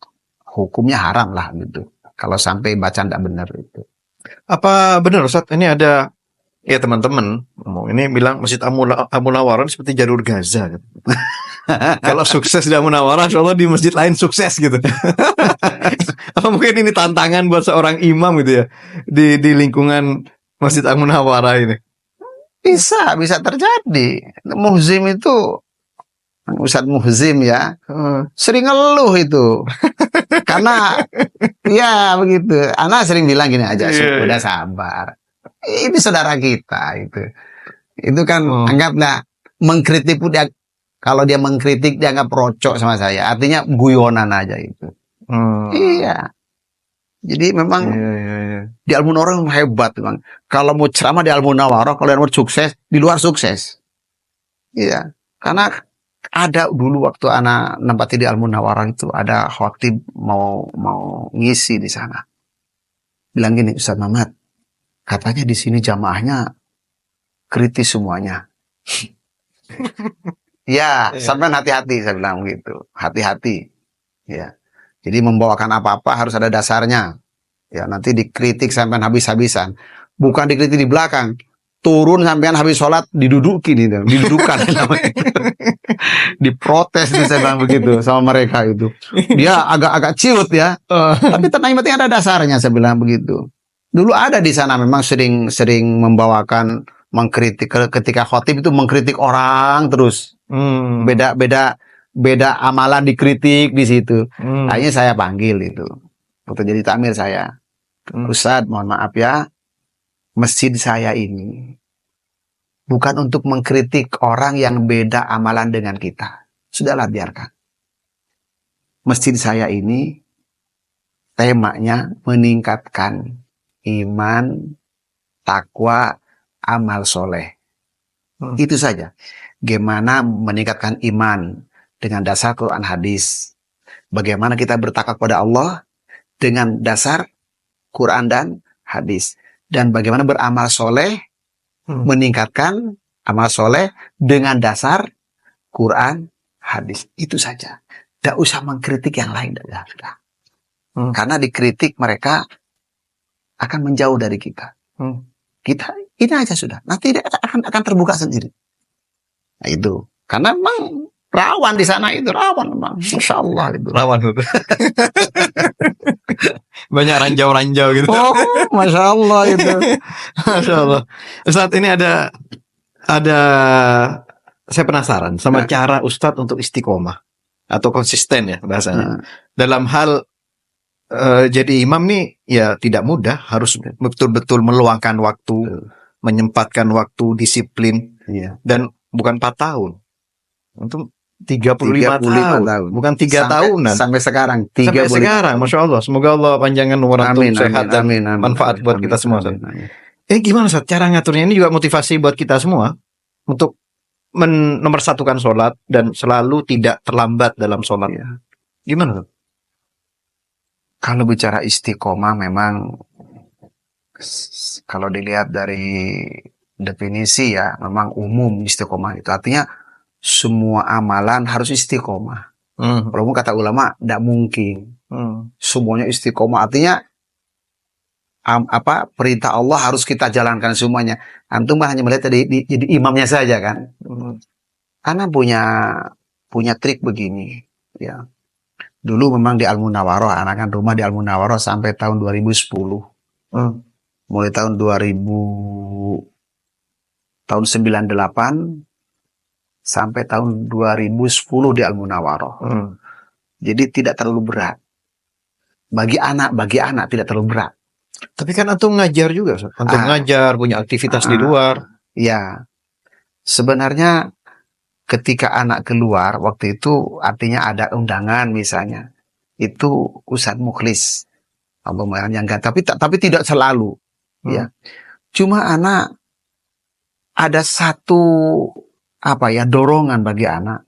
hukumnya haram lah gitu. Kalau sampai bacaan tidak benar itu. Apa benar Ustaz? Ini ada ya teman-teman ini bilang Masjid Al-Munawwarah seperti jalur Gaza. Kalau sukses di Al-Munawwarah, insyaallah di masjid lain sukses gitu. Apa mungkin ini tantangan buat seorang imam gitu ya di lingkungan Masjid Al-Munawwarah ini? Bisa terjadi. Muhzim itu Ustadz Muhzim ya sering ngeluh itu. Karena ya begitu. Anak sering bilang gini aja, udah sabar. Ini saudara kita itu. Itu kan anggaplah mengkritik pun dia, kalau dia mengkritik dianggap rocok sama saya. Artinya guyonan aja itu. Iya. Jadi memang di Al-Munawwarah hebat memang. Kalau mau ceramah di Al-Munawwarah, kalau mau sukses, di luar sukses. Iya. Karena ada dulu waktu anak nempati di Al-Munawwarah itu ada khotib mau ngisi di sana. Bilang gini, Ustaz Mamat, katanya di sini jamaahnya kritis semuanya. Ya, sampai hati-hati saya bilang begitu. Hati-hati. Ya. Jadi membawakan apa-apa harus ada dasarnya. Ya, nanti dikritik sampai habis-habisan. Bukan dikritik di belakang. Turun sampean habis sholat didudukin itu, didudukan namanya. Diprotes itu saya bilang begitu sama mereka itu. Dia agak ciut ya. Tapi tenang, penting ada dasarnya saya bilang begitu. Dulu ada di sana memang sering membawakan mengkritik ketika khotib itu mengkritik orang terus. Beda amalan dikritik di situ. Akhirnya saya panggil itu. Waktu jadi takmir saya. Ustadz, mohon maaf ya. Masjid saya ini bukan untuk mengkritik orang yang beda amalan dengan kita. Sudahlah, biarkan. Masjid saya ini temanya meningkatkan iman, takwa, amal soleh. Itu saja. Gimana meningkatkan iman dengan dasar Quran hadis. Bagaimana kita bertakwa kepada Allah dengan dasar Quran dan hadis. Dan bagaimana beramal soleh, meningkatkan amal soleh dengan dasar Quran, hadis. Itu saja. Tidak usah mengkritik yang lain. Sudah. Karena dikritik mereka akan menjauh dari kita. Kita ini aja sudah. Nanti dia akan terbuka sendiri. Nah, itu. Karena memang rawan di sana itu rawan memang. Masya Allah itu. Rawan itu. Banyak ranjau-ranjau gitu. Oh, Masya Allah itu. Masya Allah. Ustadz, ini ada saya penasaran sama cara Ustadz untuk istiqomah atau konsisten ya bahasanya. Dalam hal jadi imam nih ya tidak mudah, harus betul-betul meluangkan waktu, menyempatkan waktu, disiplin. Iya. Dan bukan 4 tahun. Untuk 35 tahun. Bukan 3 tahunan. Sampai sekarang. Sampai sekarang, Masya Allah. Semoga Allah panjangkan umur antum, sehat dan manfaat buat kita semua. Gimana Ustaz cara ngaturnya? Ini juga motivasi buat kita semua untuk menomorsatukan sholat dan selalu tidak terlambat dalam sholat. Ya. Gimana Ustaz? Kalau bicara istiqomah memang kalau dilihat dari definisi ya memang umum istiqomah itu artinya semua amalan harus istiqomah. Walaupun kata ulama tidak mungkin semuanya istiqomah, artinya perintah Allah harus kita jalankan semuanya. Antum hanya melihat jadi imamnya saja kan. Karena punya trik begini ya. Dulu memang di Al-Munawwaroh, anakan rumah di Al-Munawwaroh sampai tahun 2010. Mulai tahun 98 sampai tahun 2010 di Al-Munawwaroh. Jadi tidak terlalu berat. Bagi anak tidak terlalu berat. Tapi kan antum ngajar juga, antum ngajar, punya aktivitas di luar. Ya, sebenarnya ketika anak keluar waktu itu artinya ada undangan misalnya, itu Ustadz Mukhlis, Allah yang tapi tidak selalu, ya. Cuma anak ada satu dorongan bagi anak.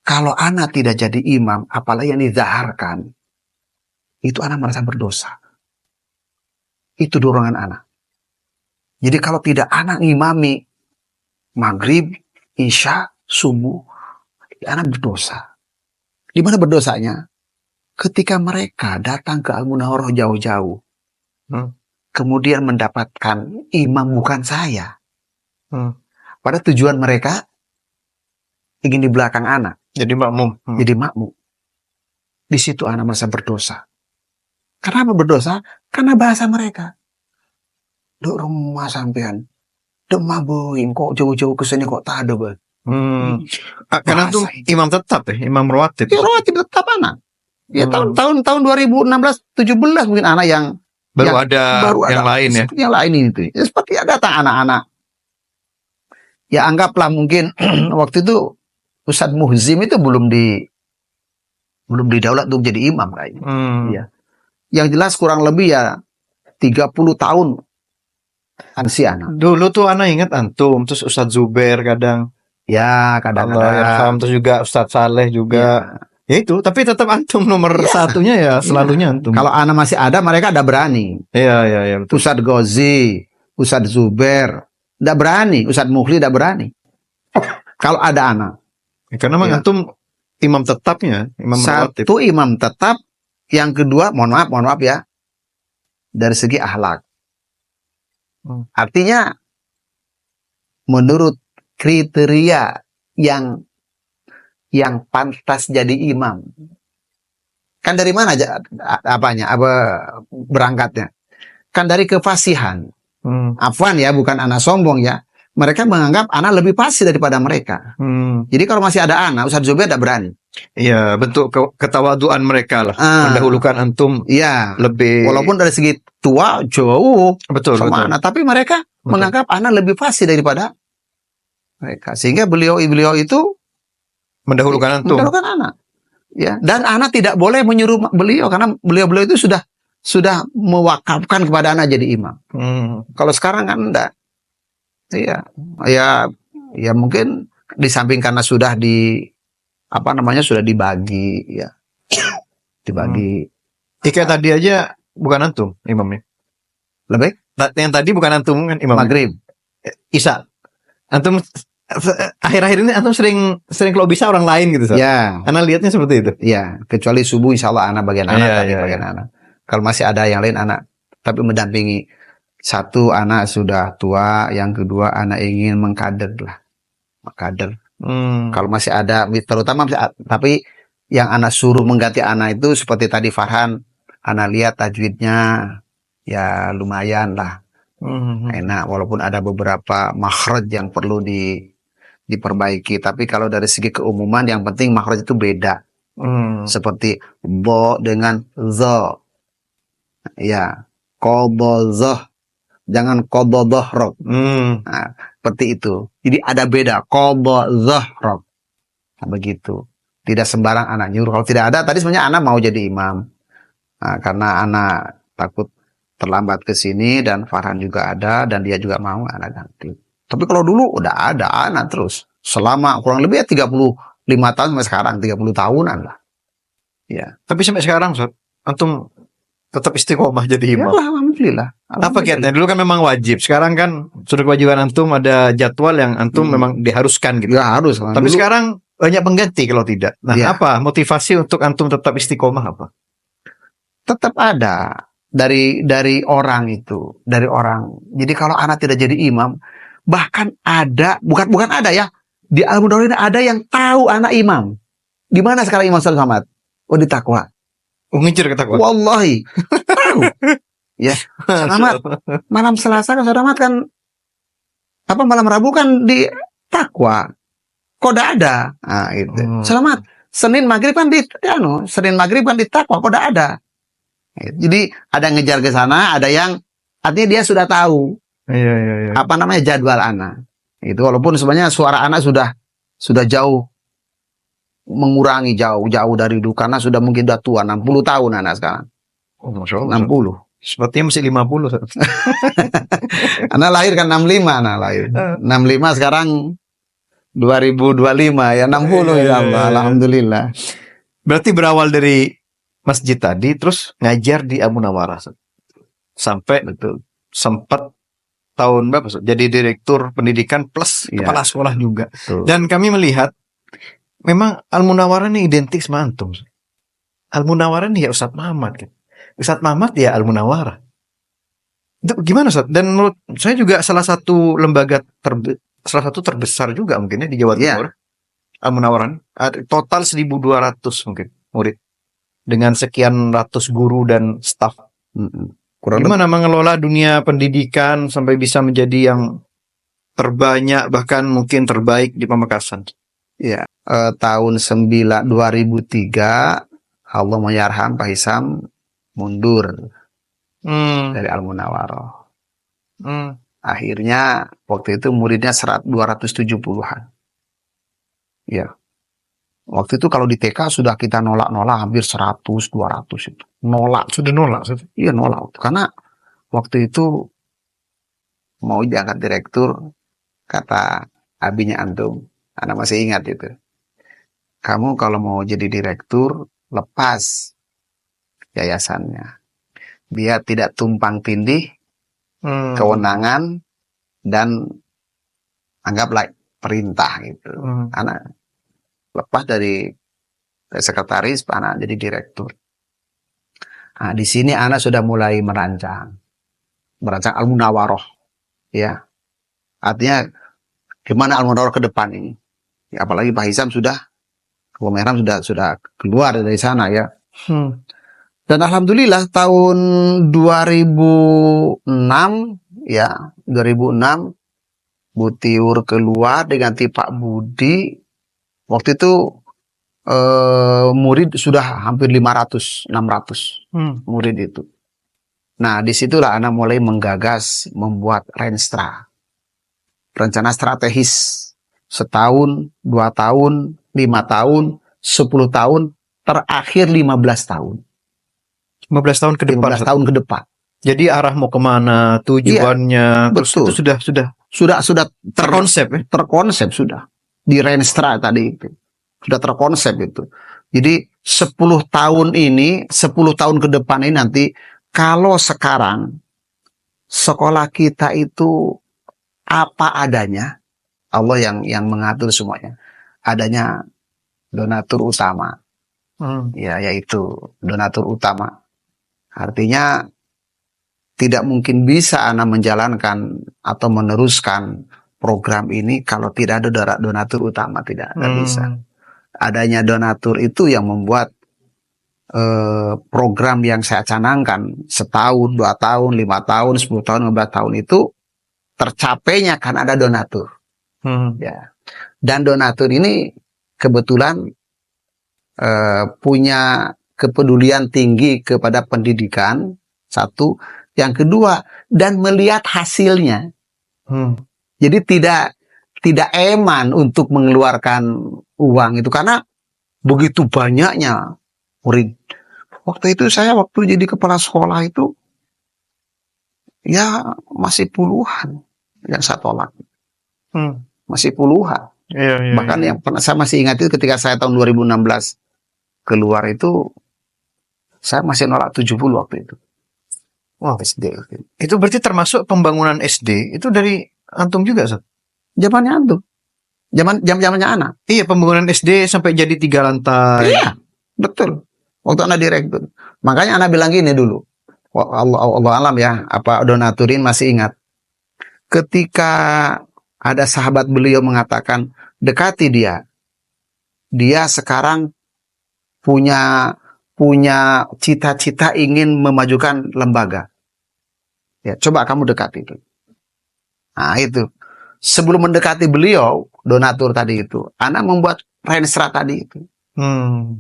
Kalau anak tidak jadi imam, apalagi yang dizaharkan, itu anak merasa berdosa. Itu dorongan anak. Jadi kalau tidak anak ngimami maghrib, isya, subuh, anak berdosa. Di mana berdosanya? Ketika mereka datang ke Al-Munawwaroh jauh-jauh, kemudian mendapatkan imam bukan saya. Pada tujuan mereka ingin di belakang anak. Jadi makmum. Jadi makmum. Di situ anak merasa berdosa. Kenapa berdosa? Karena bahasa mereka. Duk rumah sampean. Duk mabuin kok jauh-jauh ke sini kok tak ada, Bang. Karena itu imam tetap ya, imam rawatib. Ya rawatib tetap anak. Ya tahun 2016 17 mungkin anak yang baru ada yang lain ya. Yang lain itu. Ya, seperti datang anak-anak. Ya anggaplah mungkin waktu itu Ustadz Muhzim itu belum didaulat untuk jadi imam kayaknya. Ya. Yang jelas kurang lebih ya 30 tahun si anak. Dulu tuh anak ingat antum, terus Ustadz Zubair kadang. Ya kadang-kadang. Terus juga Ustadz Saleh juga. Ya itu, tapi tetap antum nomor satunya ya selalunya antum. Kalau anak masih ada, mereka ada berani. Iya betul. Ustadz Ghazi, Ustadz Zubair, tidak berani. Ustadz Mukhli tidak berani. Kalau ada anak. Karena memang antum imam tetapnya, imam rawatib. Satu imam tetap, yang kedua, mohon maaf ya, dari segi akhlak. Artinya, menurut kriteria yang pantas jadi imam. Kan dari mana aja berangkatnya? Kan dari kefasihan. Afwan ya, bukan anak sombong ya. Mereka menganggap anak lebih fasih daripada mereka. Jadi kalau masih ada anak, Ustadz Zubair tidak berani. Iya, bentuk ketawaduan mereka lah. Mendahulukan antum. Iya. Lebih. Walaupun dari segi tua jauh. Betul. Anak, tapi mereka menganggap anak lebih fasih daripada mereka. Sehingga beliau itu mendahulukan antum. Mendahulukan anak. Ya, dan anak tidak boleh menyuruh beliau karena beliau itu sudah mewakafkan kepada anak jadi imam. Kalau sekarang kan enggak. Iya. Ya mungkin di samping karena sudah sudah dibagi ya. dibagi. Kayak tadi aja bukan antum imamnya. Lebih Yang tadi bukan antum kan imamnya. maghrib. Isya. Antum akhir-akhir ini antum sering kalau bisa orang lain gitu, Ustaz. Ya, Ana lihatnya seperti itu. ya, kecuali subuh insya Allah anak bagian anak, Iya, tadi iya, bagian anak. Kalau masih ada yang lain anak, tapi mendampingi. Satu, anak sudah tua, yang kedua anak ingin mengkader lah, mengkader. Kalau masih ada, terutama tapi yang anak suruh mengganti anak itu seperti tadi Farhan, anak lihat tajwidnya ya lumayan lah, enak, walaupun ada beberapa makhraj yang perlu diperbaiki. Tapi kalau dari segi keumuman yang penting makhraj itu beda. Seperti bo dengan zo. Ya, qadha, jangan qadha. Nah, seperti itu. Jadi ada beda qadha. Nah, begitu. Tidak sembarang anak nyuruh. Kalau tidak ada, tadi sebenarnya anak mau jadi imam. Nah, karena anak takut terlambat ke sini dan Farhan juga ada dan dia juga mau anak ganti. Tapi kalau dulu udah ada anak terus selama kurang lebih ya 35 tahun sampai sekarang 30 tahunan lah. Ya. Tapi sampai sekarang, Ustaz, antum tetap istiqomah jadi Ya, imam. alhamdulillah. Apa kiatnya? Dulu kan memang wajib. Sekarang kan sudah kewajiban antum, ada jadwal yang antum memang diharuskan gitu. Ya harus. Tapi Dulu sekarang banyak pengganti kalau tidak. Nah, Ya. apa motivasi untuk antum tetap istiqomah apa? tetap ada dari orang itu, dari orang. Jadi kalau anak tidak jadi imam, bahkan ada, bukan ada ya, di Al-Mudawarrin ada yang tahu anak imam. Di mana sekarang Imam Sulaiman? Oh, di Takwa. Ngincer ketakuan. Wallahi. Tahu. Ya, selamat. Malam Selasa kan selamat kan malam Rabu kan di Takwa. Kok udah ada? Nah, itu. Selamat. Senin maghrib kan Senin maghrib kan di Takwa, kok udah ada? Jadi ada yang ngejar ke sana, ada yang artinya dia sudah tahu. Iya. Apa namanya jadwal anak. Itu walaupun sebenarnya suara anak sudah jauh mengurangi jauh dari dulu karena sudah mungkin udah tua 60 tahun anak sekarang. Oh, Masya Allah. 60. Sepertinya masih 50. Anak lahir kan 65 anak lahir. 65 sekarang 2025 ya 60 ya Allah. Alhamdulillah. Berarti berawal dari masjid tadi terus ngajar di Abu Nawarah. Sampai Betul. sempat tahun berapa? Jadi direktur pendidikan plus Iya. kepala sekolah juga. Betul. Dan kami melihat memang Al-Munawwarah ini identik sama antum. Al-Munawwarah ini ya Ustadz Muhammad kan. Ustadz Muhammad ya Al-Munawwarah. Itu gimana Ustadz? Dan menurut saya juga salah satu lembaga terbesar juga mungkin ya di Jawa Timur. Al-Munawwarah ini. Total 1.200 mungkin murid. Dengan sekian ratus guru dan staf. Gimana mengelola dunia pendidikan sampai bisa menjadi yang terbanyak bahkan mungkin terbaik di Pamekasan? Ya, tahun 2003 Allah menyarham Pak Hisam mundur dari Al-Munawwarah. Akhirnya waktu itu muridnya 270-an. Ya. Waktu itu kalau di TK sudah kita nolak-nolak hampir 100, 200 itu. Nolak. Sudah nolak? Iya nolak. Karena waktu itu mau diangkat direktur, kata abinya antum, anak masih ingat itu. Kamu kalau mau jadi direktur, lepas yayasannya. Biar tidak tumpang tindih kewenangan dan anggaplah perintah gitu. Anak lepas dari sekretaris, anak jadi direktur. Nah, di sini anak sudah mulai merancang Al-Munawwarah, ya. Artinya gimana Al-Munawwarah ke depan ini? Ya, apalagi Pak Hisam Abu Mehram sudah keluar dari sana ya. Dan alhamdulillah tahun 2006 ya, 2006 Butiur keluar diganti Pak Budi. Waktu itu murid sudah hampir 500, 600 murid itu. Nah, disitulah anak mulai menggagas membuat Renstra. Rencana strategis setahun, 2 tahun, 5 tahun, 10 tahun, terakhir 15 tahun. 15 tahun ke depan. 15 tahun ke depan. Jadi arah mau kemana, tujuannya, terus betul. Itu sudah terkonsep ya? Terkonsep sudah. Di Renstra tadi itu. Sudah terkonsep itu. Jadi 10 tahun ini, 10 tahun ke depan ini nanti, kalau sekarang sekolah kita itu apa adanya, Allah yang mengatur semuanya. Adanya donatur utama. Ya, yaitu donatur utama. Artinya tidak mungkin bisa Ana menjalankan atau meneruskan program ini kalau tidak ada donatur utama, tidak bisa. Adanya donatur itu yang membuat program yang saya canangkan setahun, 2 tahun, 5 tahun, 10 tahun, 15 tahun itu tercapainya kan ada donatur. Ya. Dan donatur ini kebetulan punya kepedulian tinggi kepada pendidikan, satu. Yang kedua, dan melihat hasilnya. Jadi tidak eman untuk mengeluarkan uang itu karena begitu banyaknya murid. Waktu itu waktu jadi kepala sekolah itu ya masih puluhan yang saya tolak. Masih puluhan. Iya, Bahkan yang pernah saya masih ingat itu ketika saya tahun 2016 keluar itu saya masih nolak 70 waktu itu. Wah, SD. Itu berarti termasuk pembangunan SD itu dari antum juga, Ustaz? Zamannya antum. Zamannya anak. Iya, pembangunan SD sampai jadi 3 lantai. Iya, betul. Waktu anak direktur. Makanya anak bilang gini dulu. Allah alam ya, apa donaturin masih ingat. Ketika ada sahabat beliau mengatakan, dekati dia. Dia sekarang punya cita-cita ingin memajukan lembaga. Ya, coba kamu dekati itu. Nah, itu. Sebelum mendekati beliau, donatur tadi itu, anak membuat renstra tadi itu.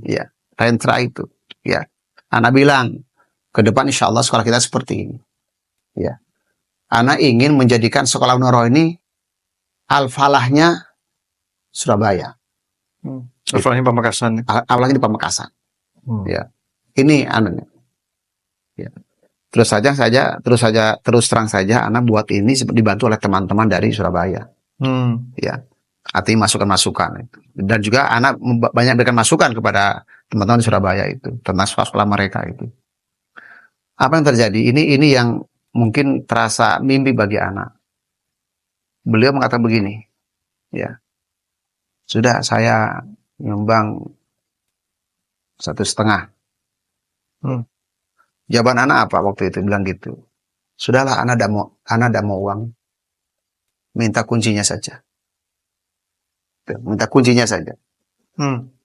Ya, renstra itu. Ya, anak bilang, ke depan insya Allah sekolah kita seperti ini. Ya, anak ingin menjadikan sekolah Nurul ini al-falahnya Surabaya. Al-falahnya Pamekasan. Al-falahnya di Pamekasan. Ya, ini anaknya. Ya. Terus terang saja, anak buat ini dibantu oleh teman-teman dari Surabaya. Ya, artinya masukan-masukan. Dan juga anak banyak berikan masukan kepada teman-teman di Surabaya itu tentang sekolah mereka itu. Apa yang terjadi? Ini yang mungkin terasa mimpi bagi anak. Beliau mengatakan begini, ya, sudah saya nyumbang 1,5. Jawaban anak apa waktu itu? Bilang gitu. Sudahlah, anak tidak mau uang. Minta kuncinya saja. Minta kuncinya saja.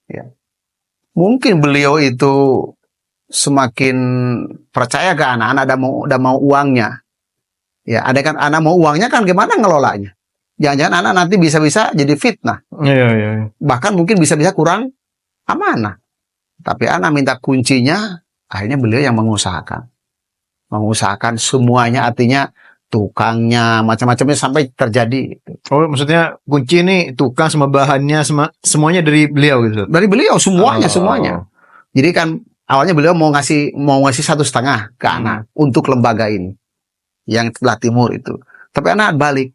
Ya. Mungkin beliau itu semakin percaya ke anak udah mau uangnya. Ya, ada kan anak mau uangnya kan gimana ngelolanya? Jangan-jangan anak nanti bisa-bisa jadi fitnah. Iya. Bahkan mungkin bisa-bisa kurang amanah. Tapi anak minta kuncinya. Akhirnya beliau yang mengusahakan semuanya, artinya tukangnya, macam-macamnya sampai terjadi. Oh, maksudnya kunci ini tukang sama bahannya semuanya dari beliau gitu? Dari beliau semuanya. Jadi kan awalnya beliau mau ngasih 1,5 ke anak untuk lembaga ini yang sebelah timur itu. Tapi anak balik,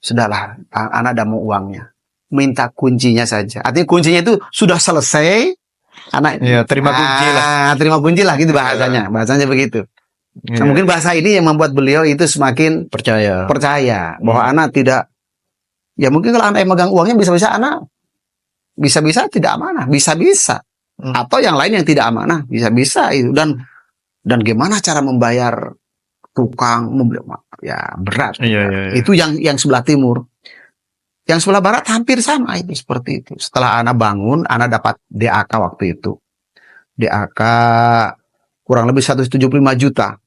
sudahlah, anak udah mau uangnya, minta kuncinya saja. Artinya kuncinya itu sudah selesai. Anak terima kunci lah. Terima kunci lah gitu bahasanya begitu. Nah, mungkin bahasa ini yang membuat beliau itu semakin percaya bahwa anak tidak, ya mungkin kalau anak yang megang uangnya bisa-bisa anak bisa-bisa tidak amanah, bisa-bisa atau yang lain yang tidak amanah bisa-bisa itu. Dan gimana cara membayar tukang, ya berat. Itu yang sebelah timur. Yang sebelah barat hampir sama itu, seperti itu. Setelah anak bangun, anak dapat DAK waktu itu. DAK kurang lebih 175 juta.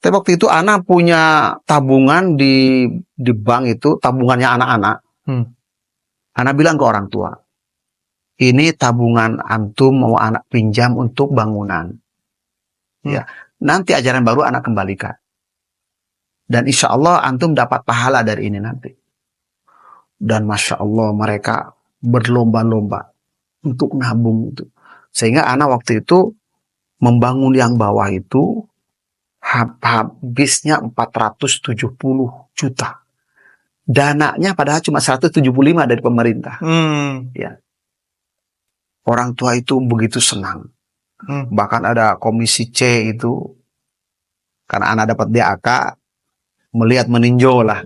Tapi waktu itu anak punya tabungan di bank itu, tabungannya anak-anak. Anak bilang ke orang tua, ini tabungan antum mau anak pinjam untuk bangunan. Ya, nanti ajaran baru anak kembalikan. Dan insya Allah antum dapat pahala dari ini nanti. Dan Masya Allah mereka berlomba-lomba untuk nabung itu. Sehingga anak waktu itu membangun yang bawah itu habisnya 470 juta. Dananya padahal cuma 175 dari pemerintah. Ya. orang tua itu begitu senang. Bahkan ada komisi C itu, karena anak dapat DAK, melihat meninjau lah.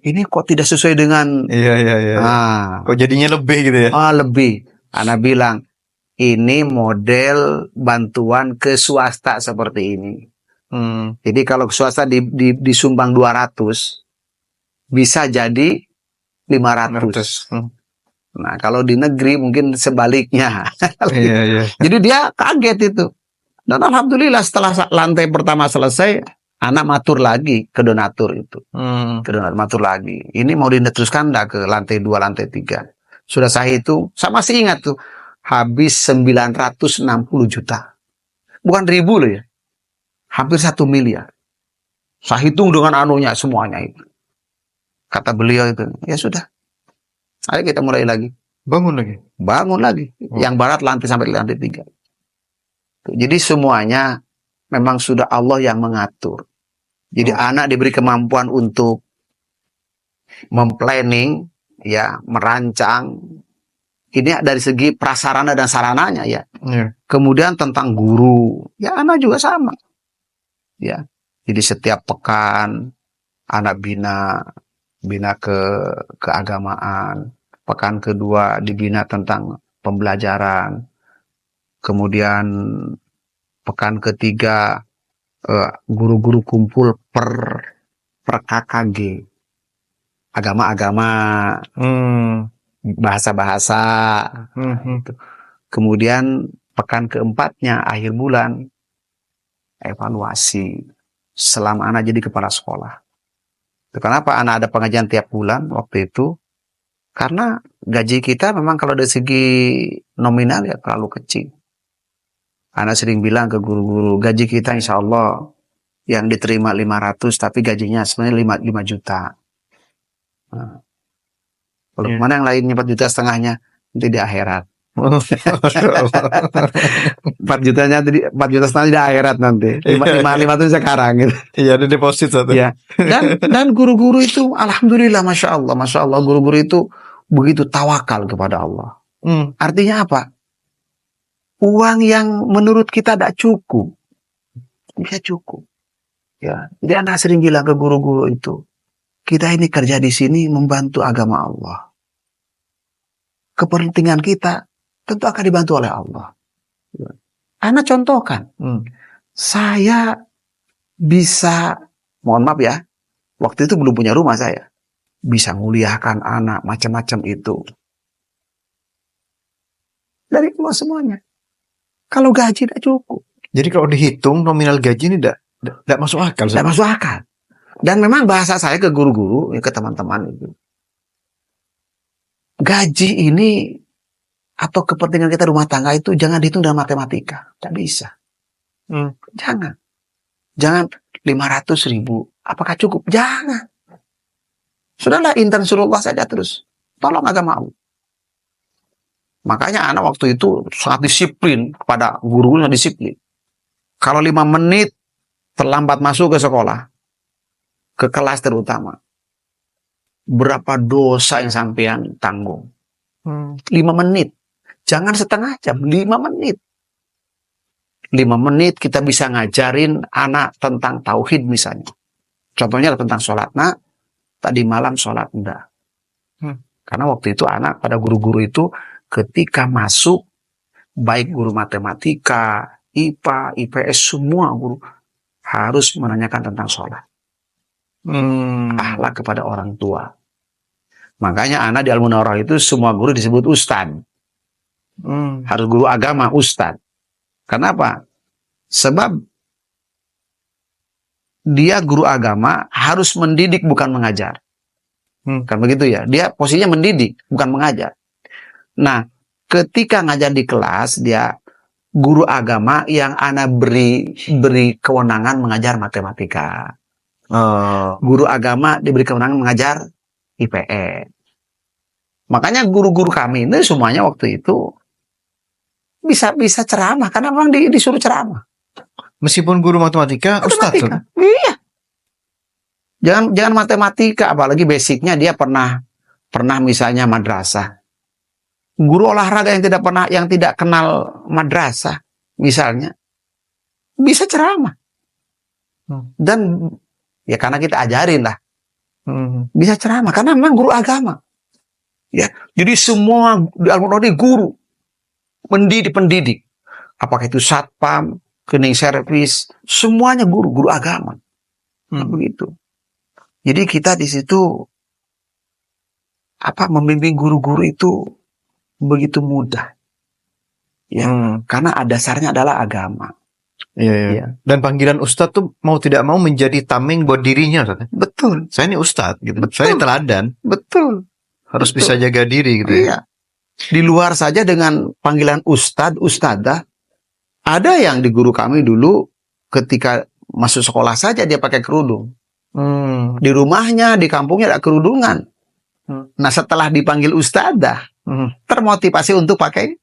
Ini kok tidak sesuai dengan. Kok jadinya lebih gitu ya? Lebih. Anak bilang, ini model bantuan ke swasta seperti ini. Jadi kalau ke swasta disumbang 200, bisa jadi 500. Nah, kalau di negeri mungkin sebaliknya. Jadi dia kaget itu. Dan alhamdulillah setelah lantai pertama selesai, anak matur lagi ke donatur itu. Ke donatur matur lagi. Ini mau diteruskan enggak ke lantai 2, lantai 3. Sudah saya itu, saya masih ingat tuh, habis 960 juta. Bukan ribu loh ya. Hampir 1 miliar. Saya hitung dengan anunya semuanya itu. Kata beliau itu, ya sudah. Ayo kita mulai lagi. Bangun lagi. Yang barat lantai sampai lantai 3. Jadi semuanya memang sudah Allah yang mengatur. Jadi anak diberi kemampuan untuk memplanning, ya, merancang. Ini dari segi prasarana dan sarananya ya. Kemudian tentang guru, ya anak juga sama. Ya. Jadi setiap pekan anak bina keagamaan. Pekan kedua dibina tentang pembelajaran. Kemudian pekan ketiga guru-guru kumpul per KKG. Agama-agama, bahasa-bahasa. Kemudian pekan keempatnya akhir bulan evaluasi selama anak jadi kepala sekolah. Kenapa anak ada pengajian tiap bulan waktu itu? Karena gaji kita memang kalau dari segi nominal ya terlalu kecil. Anak sering bilang ke guru-guru, gaji kita insya Allah yang diterima 500, tapi gajinya sebenarnya 5 juta. Nah, kalau mana yang lainnya 4,5 juta, nanti di akhirat. 4 jutanya jadi 4,5 juta di akhirat nanti. 5 itu sekarang gitu. Iya, ada deposit satu. Ya. Dan guru-guru itu alhamdulillah masya Allah guru-guru itu begitu tawakal kepada Allah. Artinya apa? Uang yang menurut kita tidak cukup bisa cukup. Ya. Jadi anak sering bilang ke guru-guru itu, kita ini kerja di sini membantu agama Allah. Kepentingan kita tentu akan dibantu oleh Allah. Anak contohkan, saya bisa, mohon maaf ya, waktu itu belum punya rumah saya, bisa nguliahkan anak macam-macam itu dari keluar semuanya. Kalau gaji tidak cukup. Jadi kalau dihitung nominal gaji ini tidak masuk akal. Tidak masuk akal. Dan memang bahasa saya ke guru-guru, ke teman-teman itu, gaji ini atau kepentingan kita rumah tangga itu jangan dihitung dalam matematika. Tidak bisa. Jangan 500.000. Apakah cukup? Jangan. Sudahlah, intan surullah saja terus. Tolong agama Allah. Makanya anak waktu itu sangat disiplin kepada gurunya, disiplin. Kalau 5 menit terlambat masuk ke sekolah, ke kelas terutama, berapa dosa yang sampean tanggung? 5 menit. Jangan setengah jam, 5 menit. 5 menit kita bisa ngajarin anak tentang tauhid misalnya. Contohnya tentang sholat. Nah, tadi malam sholat enggak. Karena waktu itu anak pada guru-guru itu ketika masuk, baik guru matematika, IPA, IPS, semua guru harus menanyakan tentang sholat. Akhlak kepada orang tua. Makanya anak di Al-Munawwarah itu semua guru disebut ustad. Harus guru agama, ustad. Kenapa? Sebab dia guru agama harus mendidik bukan mengajar. Kan begitu ya. Dia posisinya mendidik bukan mengajar. Nah, ketika ngajar di kelas, dia guru agama yang anak beri kewenangan mengajar matematika. Guru agama diberi kewenangan mengajar IPS. Makanya guru-guru kami ini semuanya waktu itu bisa ceramah karena memang disuruh ceramah. Meskipun guru matematika, ustaz. Iya. Jangan matematika, apalagi basicnya dia pernah misalnya madrasah. Guru olahraga yang tidak kenal madrasah, misalnya, bisa ceramah. Dan ya karena kita ajarin lah, bisa ceramah karena memang guru agama. Ya, jadi semua di Al-Quran guru pendidik, apakah itu satpam, cleaning service, semuanya guru agama. Begitu. Jadi kita di situ membimbing guru-guru itu begitu mudah. Ya, karena dasarnya adalah agama. Iya. Dan panggilan ustadz tuh mau tidak mau menjadi tameng buat dirinya, Ustaz. Betul. Saya ini ustadz gitu. Betul. Saya teladan. Betul. Harus bisa jaga diri gitu ya. Iya. Di luar saja dengan panggilan ustadz, ustadzah, ada yang di guru kami dulu ketika masuk sekolah saja dia pakai kerudung. Di rumahnya, di kampungnya ada kerudungan. Nah, setelah dipanggil ustadzah, termotivasi untuk pakai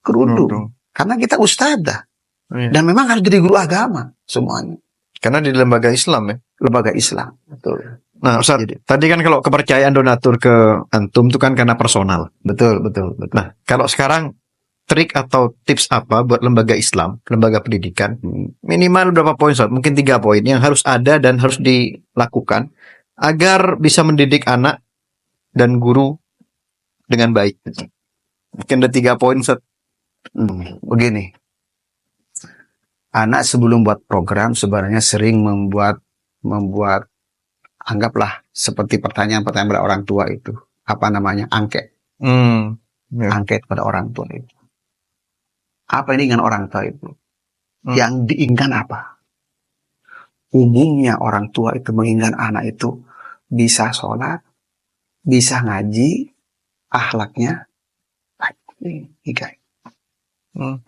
kerudung. Karena kita ustadzah. Dan memang harus jadi guru agama semuanya. Karena di lembaga Islam ya. Lembaga Islam. Betul. Nah, Ustaz, tadi kan kalau kepercayaan donatur ke antum itu kan karena personal. Betul. Nah, kalau sekarang trik atau tips apa buat lembaga Islam, lembaga pendidikan, minimal berapa poin, Ustaz? Mungkin 3 poin yang harus ada dan harus dilakukan agar bisa mendidik anak dan guru dengan baik. Mungkin ada 3 poin, Ustaz. Begini. Anak sebelum buat program sebenarnya sering membuat anggaplah seperti pertanyaan-pertanyaan pada orang tua itu. Apa namanya? Angket. Angket pada orang tua itu. Apa ini dengan orang tua itu? Yang diinginkan apa? Umumnya orang tua itu menginginkan anak itu bisa sholat, bisa ngaji, akhlaknya baik.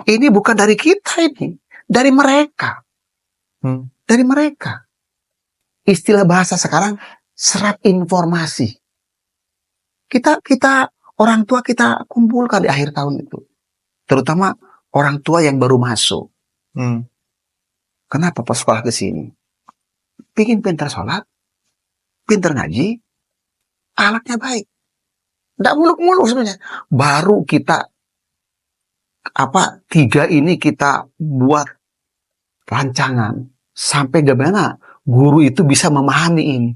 Ini bukan dari kita ini. Dari mereka. Dari mereka. Istilah bahasa sekarang, serap informasi. Kita orang tua kita kumpulkan di akhir tahun itu. Terutama orang tua yang baru masuk. Kenapa pas sekolah ke sini? Pingin pintar sholat, pintar ngaji, akhlaknya baik. Tidak muluk-muluk sebenarnya. Baru kita 3 ini kita buat rancangan sampai gimana guru itu bisa memahami ini.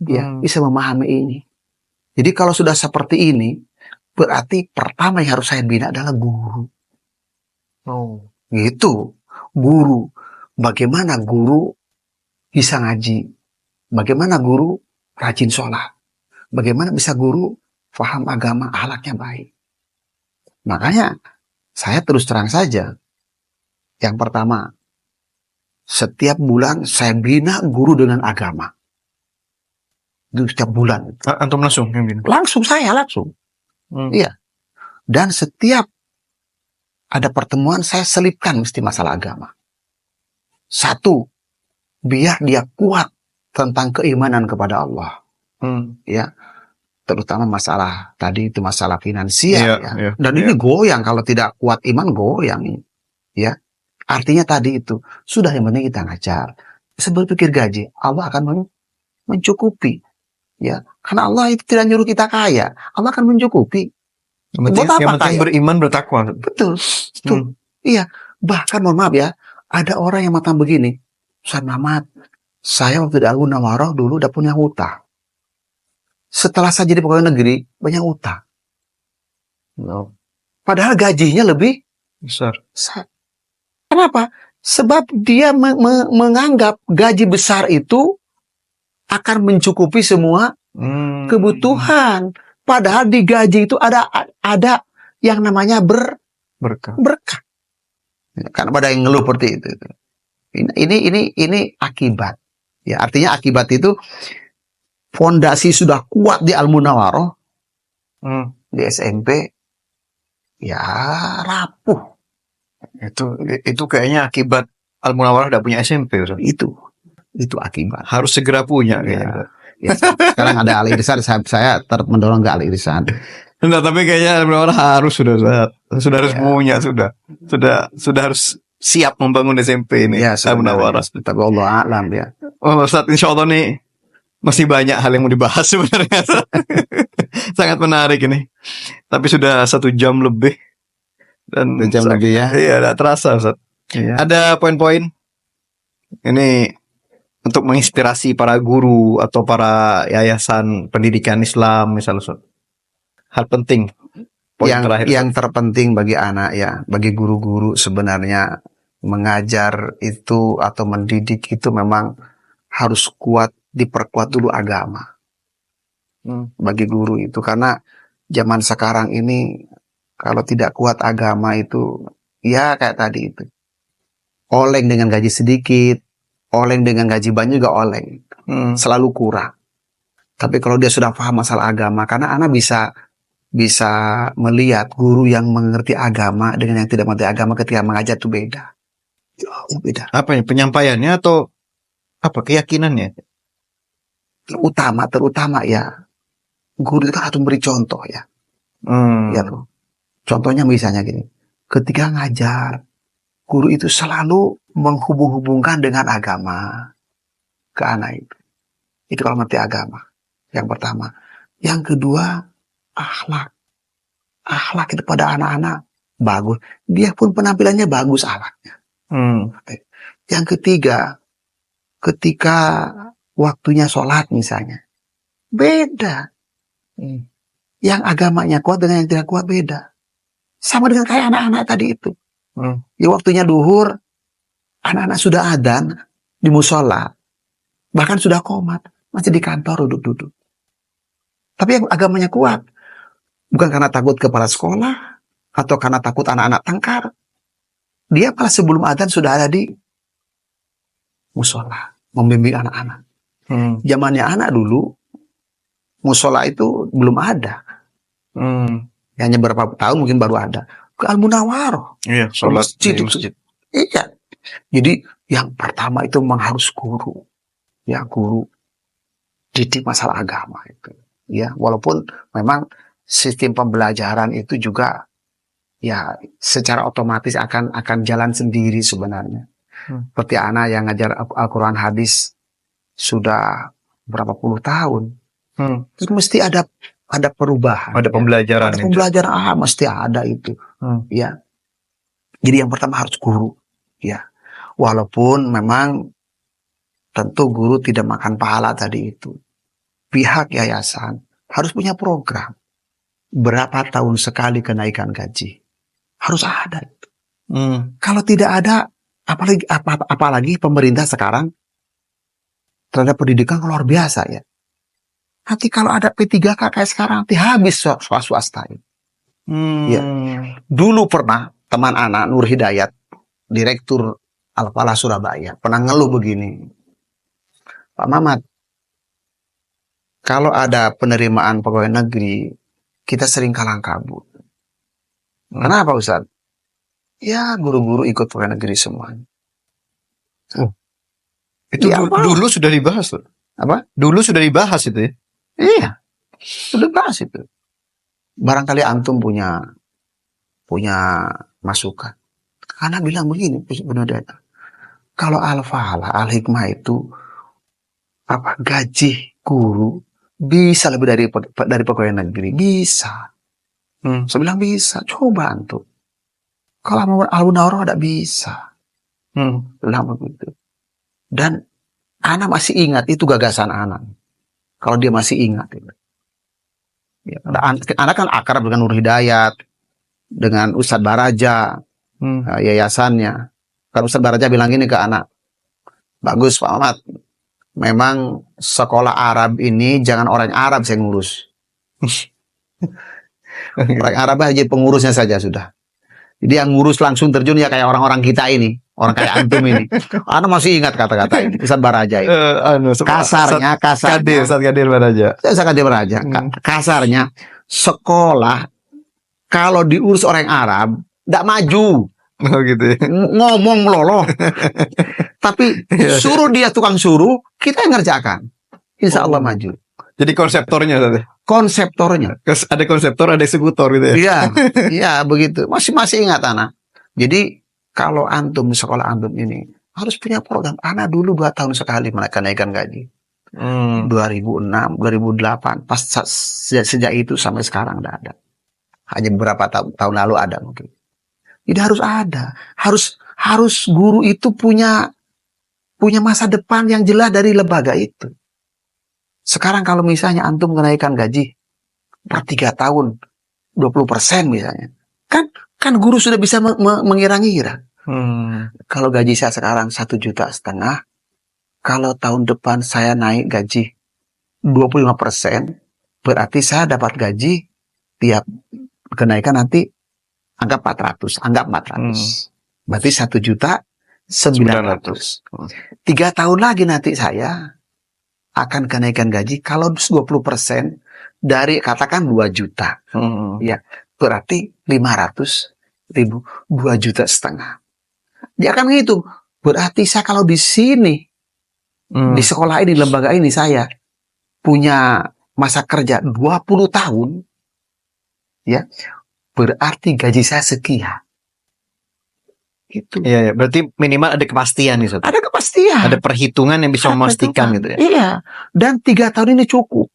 Ya, bisa memahami ini. Jadi kalau sudah seperti ini, berarti pertama yang harus saya bina adalah guru. Gitu. Guru. Bagaimana guru bisa ngaji? Bagaimana guru rajin sholat? Bagaimana bisa guru paham agama, akhlaknya baik? Makanya saya terus terang saja. Yang pertama, setiap bulan saya bina guru dengan agama. Itu setiap bulan. Antum langsung yang bina? Langsung. Iya. Dan setiap ada pertemuan saya selipkan mesti masalah agama. 1, biar dia kuat tentang keimanan kepada Allah. Ya. Terutama masalah tadi itu masalah finansial Dan ini goyang kalau tidak kuat iman goyang. Ya. Artinya tadi itu sudah yang penting kita ngajar. Sebelum pikir gaji, Allah akan mencukupi. Ya, karena Allah itu tidak nyuruh kita kaya, Allah akan mencukupi. Yang penting beriman bertakwa. Betul. Iya. Bahkan mohon maaf ya, ada orang yang matang begini. Ustaz Muhammad, saya waktu di Al-Munawarah dulu udah punya hutang. Setelah saya jadi pegawai negeri, banyak hutang. Padahal gajinya lebih besar. Kenapa? Sebab dia menganggap gaji besar itu akan mencukupi semua kebutuhan. Padahal di gaji itu ada yang namanya berkah. Karena ada yang ngeluh seperti itu. Ini akibat. Ya, artinya akibat itu fondasi sudah kuat di Al-Munawarah, di SMP, ya rapuh. Itu kayaknya akibat Al-Munawarah udah punya SMP, Ustaz. Itu akibat. Harus segera punya kayaknya. Ya, sekarang ada Al-Irsyad, saya mendorong ke Al-Irsyad. Enggak, tapi kayaknya Al-Munawarah harus sudah harus punya, sudah harus siap membangun SMP ini. Ya, Al-Munawarah. tapi Allah alam ya. Oh, Ustaz, insyaallah nih Masih banyak hal yang mau dibahas sebenarnya. Sangat menarik ini. Tapi sudah 1 jam lebih. Dan 1 jam lebih ya. Iya, tidak terasa, Ustaz. Iya. Ada poin-poin ini untuk menginspirasi para guru atau para yayasan pendidikan Islam misalnya, Ustaz. Hal penting. Poin terakhir. Yang terpenting bagi anak ya, bagi guru-guru sebenarnya mengajar itu atau mendidik itu memang harus kuat, diperkuat dulu agama. Bagi guru itu, karena zaman sekarang ini kalau tidak kuat agama itu ya kayak tadi itu. Oleng dengan gaji sedikit, oleng dengan gaji banyak juga oleng. Selalu kurang. Tapi kalau dia sudah paham masalah agama, karena anak bisa melihat guru yang mengerti agama dengan yang tidak mengerti agama ketika mengajar itu beda. Jauh beda. Apa ya, penyampaiannya atau apa keyakinannya? Terutama ya, guru itu harus memberi contoh ya. Ya tuh. Contohnya misalnya gini, ketika ngajar, guru itu selalu menghubung-hubungkan dengan agama ke anak itu. Itu kalau ngerti agama. Yang pertama. Yang kedua, akhlak. Akhlak itu pada anak-anak bagus. Dia pun penampilannya bagus akhlaknya. Yang ketiga, ketika waktunya sholat misalnya, beda. Yang agamanya kuat dengan yang tidak kuat beda. Sama dengan kayak anak-anak tadi itu. Ya waktunya duhur, anak-anak sudah adzan di musola, bahkan sudah qomat, masih di kantor duduk-duduk. Tapi yang agamanya kuat, bukan karena takut kepala sekolah, atau karena takut anak-anak tangkar. Dia malah sebelum adzan sudah ada di musola, membimbing anak-anak. Zamannya anak dulu, musola itu belum ada. Hanya beberapa tahun mungkin baru ada. Ke Al-Munawwaroh. Iya, sholat masjid di itu. masjid. Iya. Jadi yang pertama itu memang harus guru. Ya, guru didik masalah agama itu. Ya, walaupun memang sistem pembelajaran itu juga ya secara otomatis akan jalan sendiri sebenarnya. Seperti anak yang ngajar Al-Quran hadis sudah berapa puluh tahun. Terus mesti ada perubahan. Ada pembelajaran. Ada pembelajaran, mesti ada itu. Ya. Jadi yang pertama harus guru. Ya. Walaupun memang tentu guru tidak makan pahala tadi itu. Pihak yayasan harus punya program. Berapa tahun sekali kenaikan gaji. Harus ada itu. Kalau tidak ada, apalagi pemerintah sekarang terhadap pendidikan luar biasa ya. Nanti kalau ada P3K kayak sekarang, nanti habis swasta. Ya. Dulu pernah teman anak Nur Hidayat, Direktur Al-Falah Surabaya, pernah ngeluh begini. Pak Mamat, kalau ada penerimaan pegawai negeri, kita sering kalang kabut. Kenapa Ustaz? Ya guru-guru ikut pegawai negeri semuanya. Itu ya, dulu sudah dibahas loh. Apa? Dulu sudah dibahas itu ya? Iya, sudah bahas itu. Barangkali antum punya masukan. Karena bilang begini, benar. Kalau Al-Falah, Al-Hikmah itu gaji guru bisa lebih dari pegawai negeri, bisa. Saya bilang bisa, coba antum. Kalau Al-Munawwaroh tidak bisa. Bilang begitu. Dan anak masih ingat itu gagasan anak. Kalau dia masih ingat itu. Ya, anak kan akrab dengan Nur Hidayat, dengan Ustadz Baraja, yayasannya. Kan Ustadz Baraja bilang gini ke anak, bagus Pak Ahmad, memang sekolah Arab ini jangan orang Arab saya ngurus. Orang Arab aja pengurusnya saja sudah. Jadi yang ngurus langsung terjun ya kayak orang-orang kita ini. Orang kayak antum ini. Anak masih ingat kata-kata ini. Ustadz Baraja itu. Kasarnya. Ustadz Kadir Baraja. Ustadz Kadir Baraja. Kasarnya, sekolah kalau diurus orang Arab, tidak maju. Oh gitu ya. Ngomong meloloh. Tapi suruh dia tukang suruh, kita yang ngerjakan. Insya Allah maju. Jadi konseptornya tadi. Konseptornya. Ada konseptor, ada eksekutor gitu ya. Iya, iya begitu. Masih ingat anak. Jadi kalau antum sekolah antum ini harus punya program. Anak dulu 2 tahun sekali naikkan gaji. 2006, 2008, pas sejak itu sampai sekarang tidak ada. Hanya beberapa tahun lalu ada mungkin. Jadi harus ada, harus guru itu punya masa depan yang jelas dari lembaga itu. Sekarang kalau misalnya antum menaikkan gaji per 3 tahun 20% misalnya, kan guru sudah bisa mengira-ngira. Kalau gaji saya sekarang 1,5 juta, kalau tahun depan saya naik gaji 25%, berarti saya dapat gaji tiap kenaikan nanti anggap 400. Berarti 1.900.000. 3 tahun lagi nanti saya akan kenaikan gaji kalau 20% dari katakan 2 juta. Ya, berarti 500.000, 2,5 juta. Dia akan menghitung. Berarti saya kalau di sini, di sekolah ini, lembaga ini saya punya masa kerja 20 tahun, ya, berarti gaji saya sekian. Gitu. Iya, berarti minimal ada kepastian nih, Ustaz. Ada kepastian. Ada perhitungan yang bisa memastikan gitu ya. Iya. Dan 3 tahun ini cukup.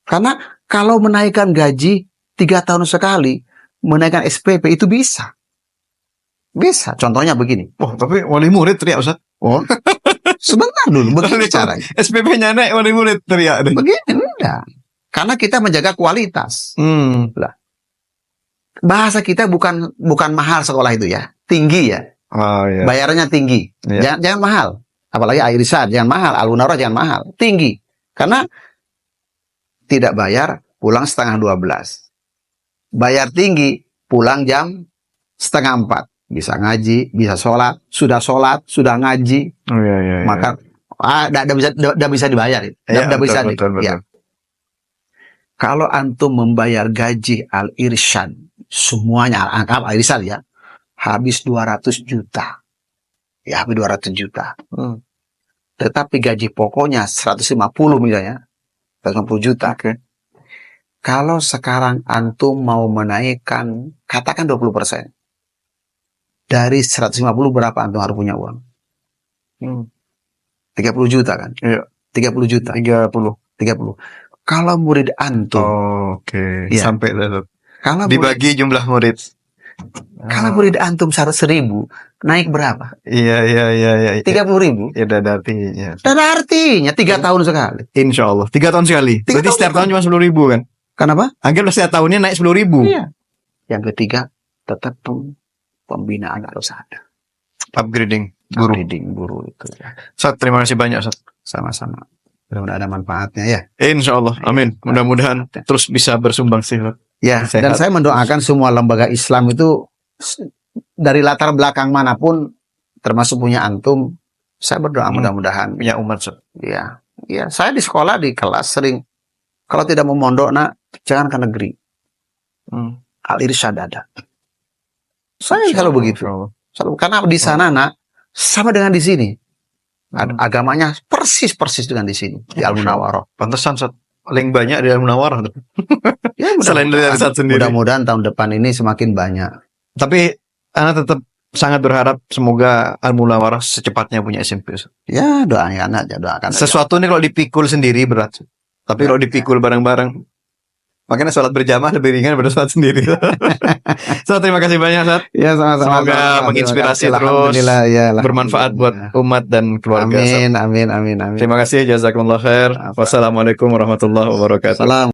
Karena kalau menaikkan gaji 3 tahun sekali, menaikkan SPP itu bisa. Bisa. Contohnya begini. Oh, tapi wali murid teriak, Ustaz. Oh, sebentar dulu. Begini caranya. SPP-nya naik, wali murid teriak. Begini, enggak. Karena kita menjaga kualitas. Lah. Bahasa kita bukan mahal sekolah itu ya. Tinggi ya. Oh, iya. Bayarannya tinggi. Iya. Jangan mahal. Apalagi Aisyah jangan mahal. Al-Munawwarah jangan mahal. Tinggi. Karena tidak bayar, pulang setengah 12. Bayar tinggi, pulang jam setengah 4. Bisa ngaji, bisa sholat, sudah ngaji. Oh, iya. Maka tidak bisa dibayar. Tidak bisa. Betul. Ya. Kalau antum membayar gaji Al-Irsyad, semuanya anggap Al-Irsyad ya, habis 200 juta. Ya, habis 200 juta. Tetapi gaji pokoknya 150 misalnya, 150 juta. Oke. Kalau sekarang antum mau menaikkan, katakan 20%. Dari 150 berapa antum harus punya uang? 30 juta kan? Iya. 30 juta. 30. Kalau murid antum, Oke. Iya. Sampai lah. kalau Dibagi jumlah murid. kalau murid antum 100.000, naik berapa? Iya. 30.000. Ya, ada artinya. Dan artinya 3 tahun sekali. Insya Allah. 3 tahun sekali. 3 Berarti tahun setiap sekali. tahun cuma 10.000 kan? Kenapa? Anggaplah setiap tahunnya naik 10.000. Iya. Yang ketiga, tetap pembinaan harus ada. Upgrading guru. Upgrading guru itu. Ya. Ustaz, terima kasih banyak, Ustaz. Sama-sama. Mudah-mudahan ada manfaatnya ya. Insya Allah. Amin. Mudah-mudahan terus bisa bersumbang sih. Ya, Sehat. dan saya mendoakan semua lembaga Islam itu dari latar belakang manapun, termasuk punya antum, saya berdoa mudah-mudahan. Punya umat, Ustaz. Ya, saya di sekolah di kelas sering kalau tidak mau mondok nak, jangan ke negeri. Al-Irsyad ada. Saya kalau begitu. Selalu, karena di sana nak sama dengan di sini. Agamanya persis dengan di sini di Al-Munawwarah. Pantesan, Ustaz. Paling banyak di Al-Munawwarah. Ya, Selain dari Ustaz sendiri. Mudah-mudahan tahun depan ini semakin banyak. Tapi anak tetap sangat berharap semoga Al-Munawwarah secepatnya punya SMP. Ustaz. Ya, doakan aja, doakan. Sesuatu ini kalau dipikul sendiri berat. Tapi kalau dipikul bareng-bareng, makanya sholat berjamaah lebih ringan daripada sholat sendiri. So, terima kasih banyak, Ustaz. Ya, sama-sama. Semoga menginspirasi terus, Alhamdulillah, ya, bermanfaat buat umat dan keluarga. Amin. Terima kasih, jazakumullah khair. Wassalamualaikum warahmatullahi wabarakatuh. Salam.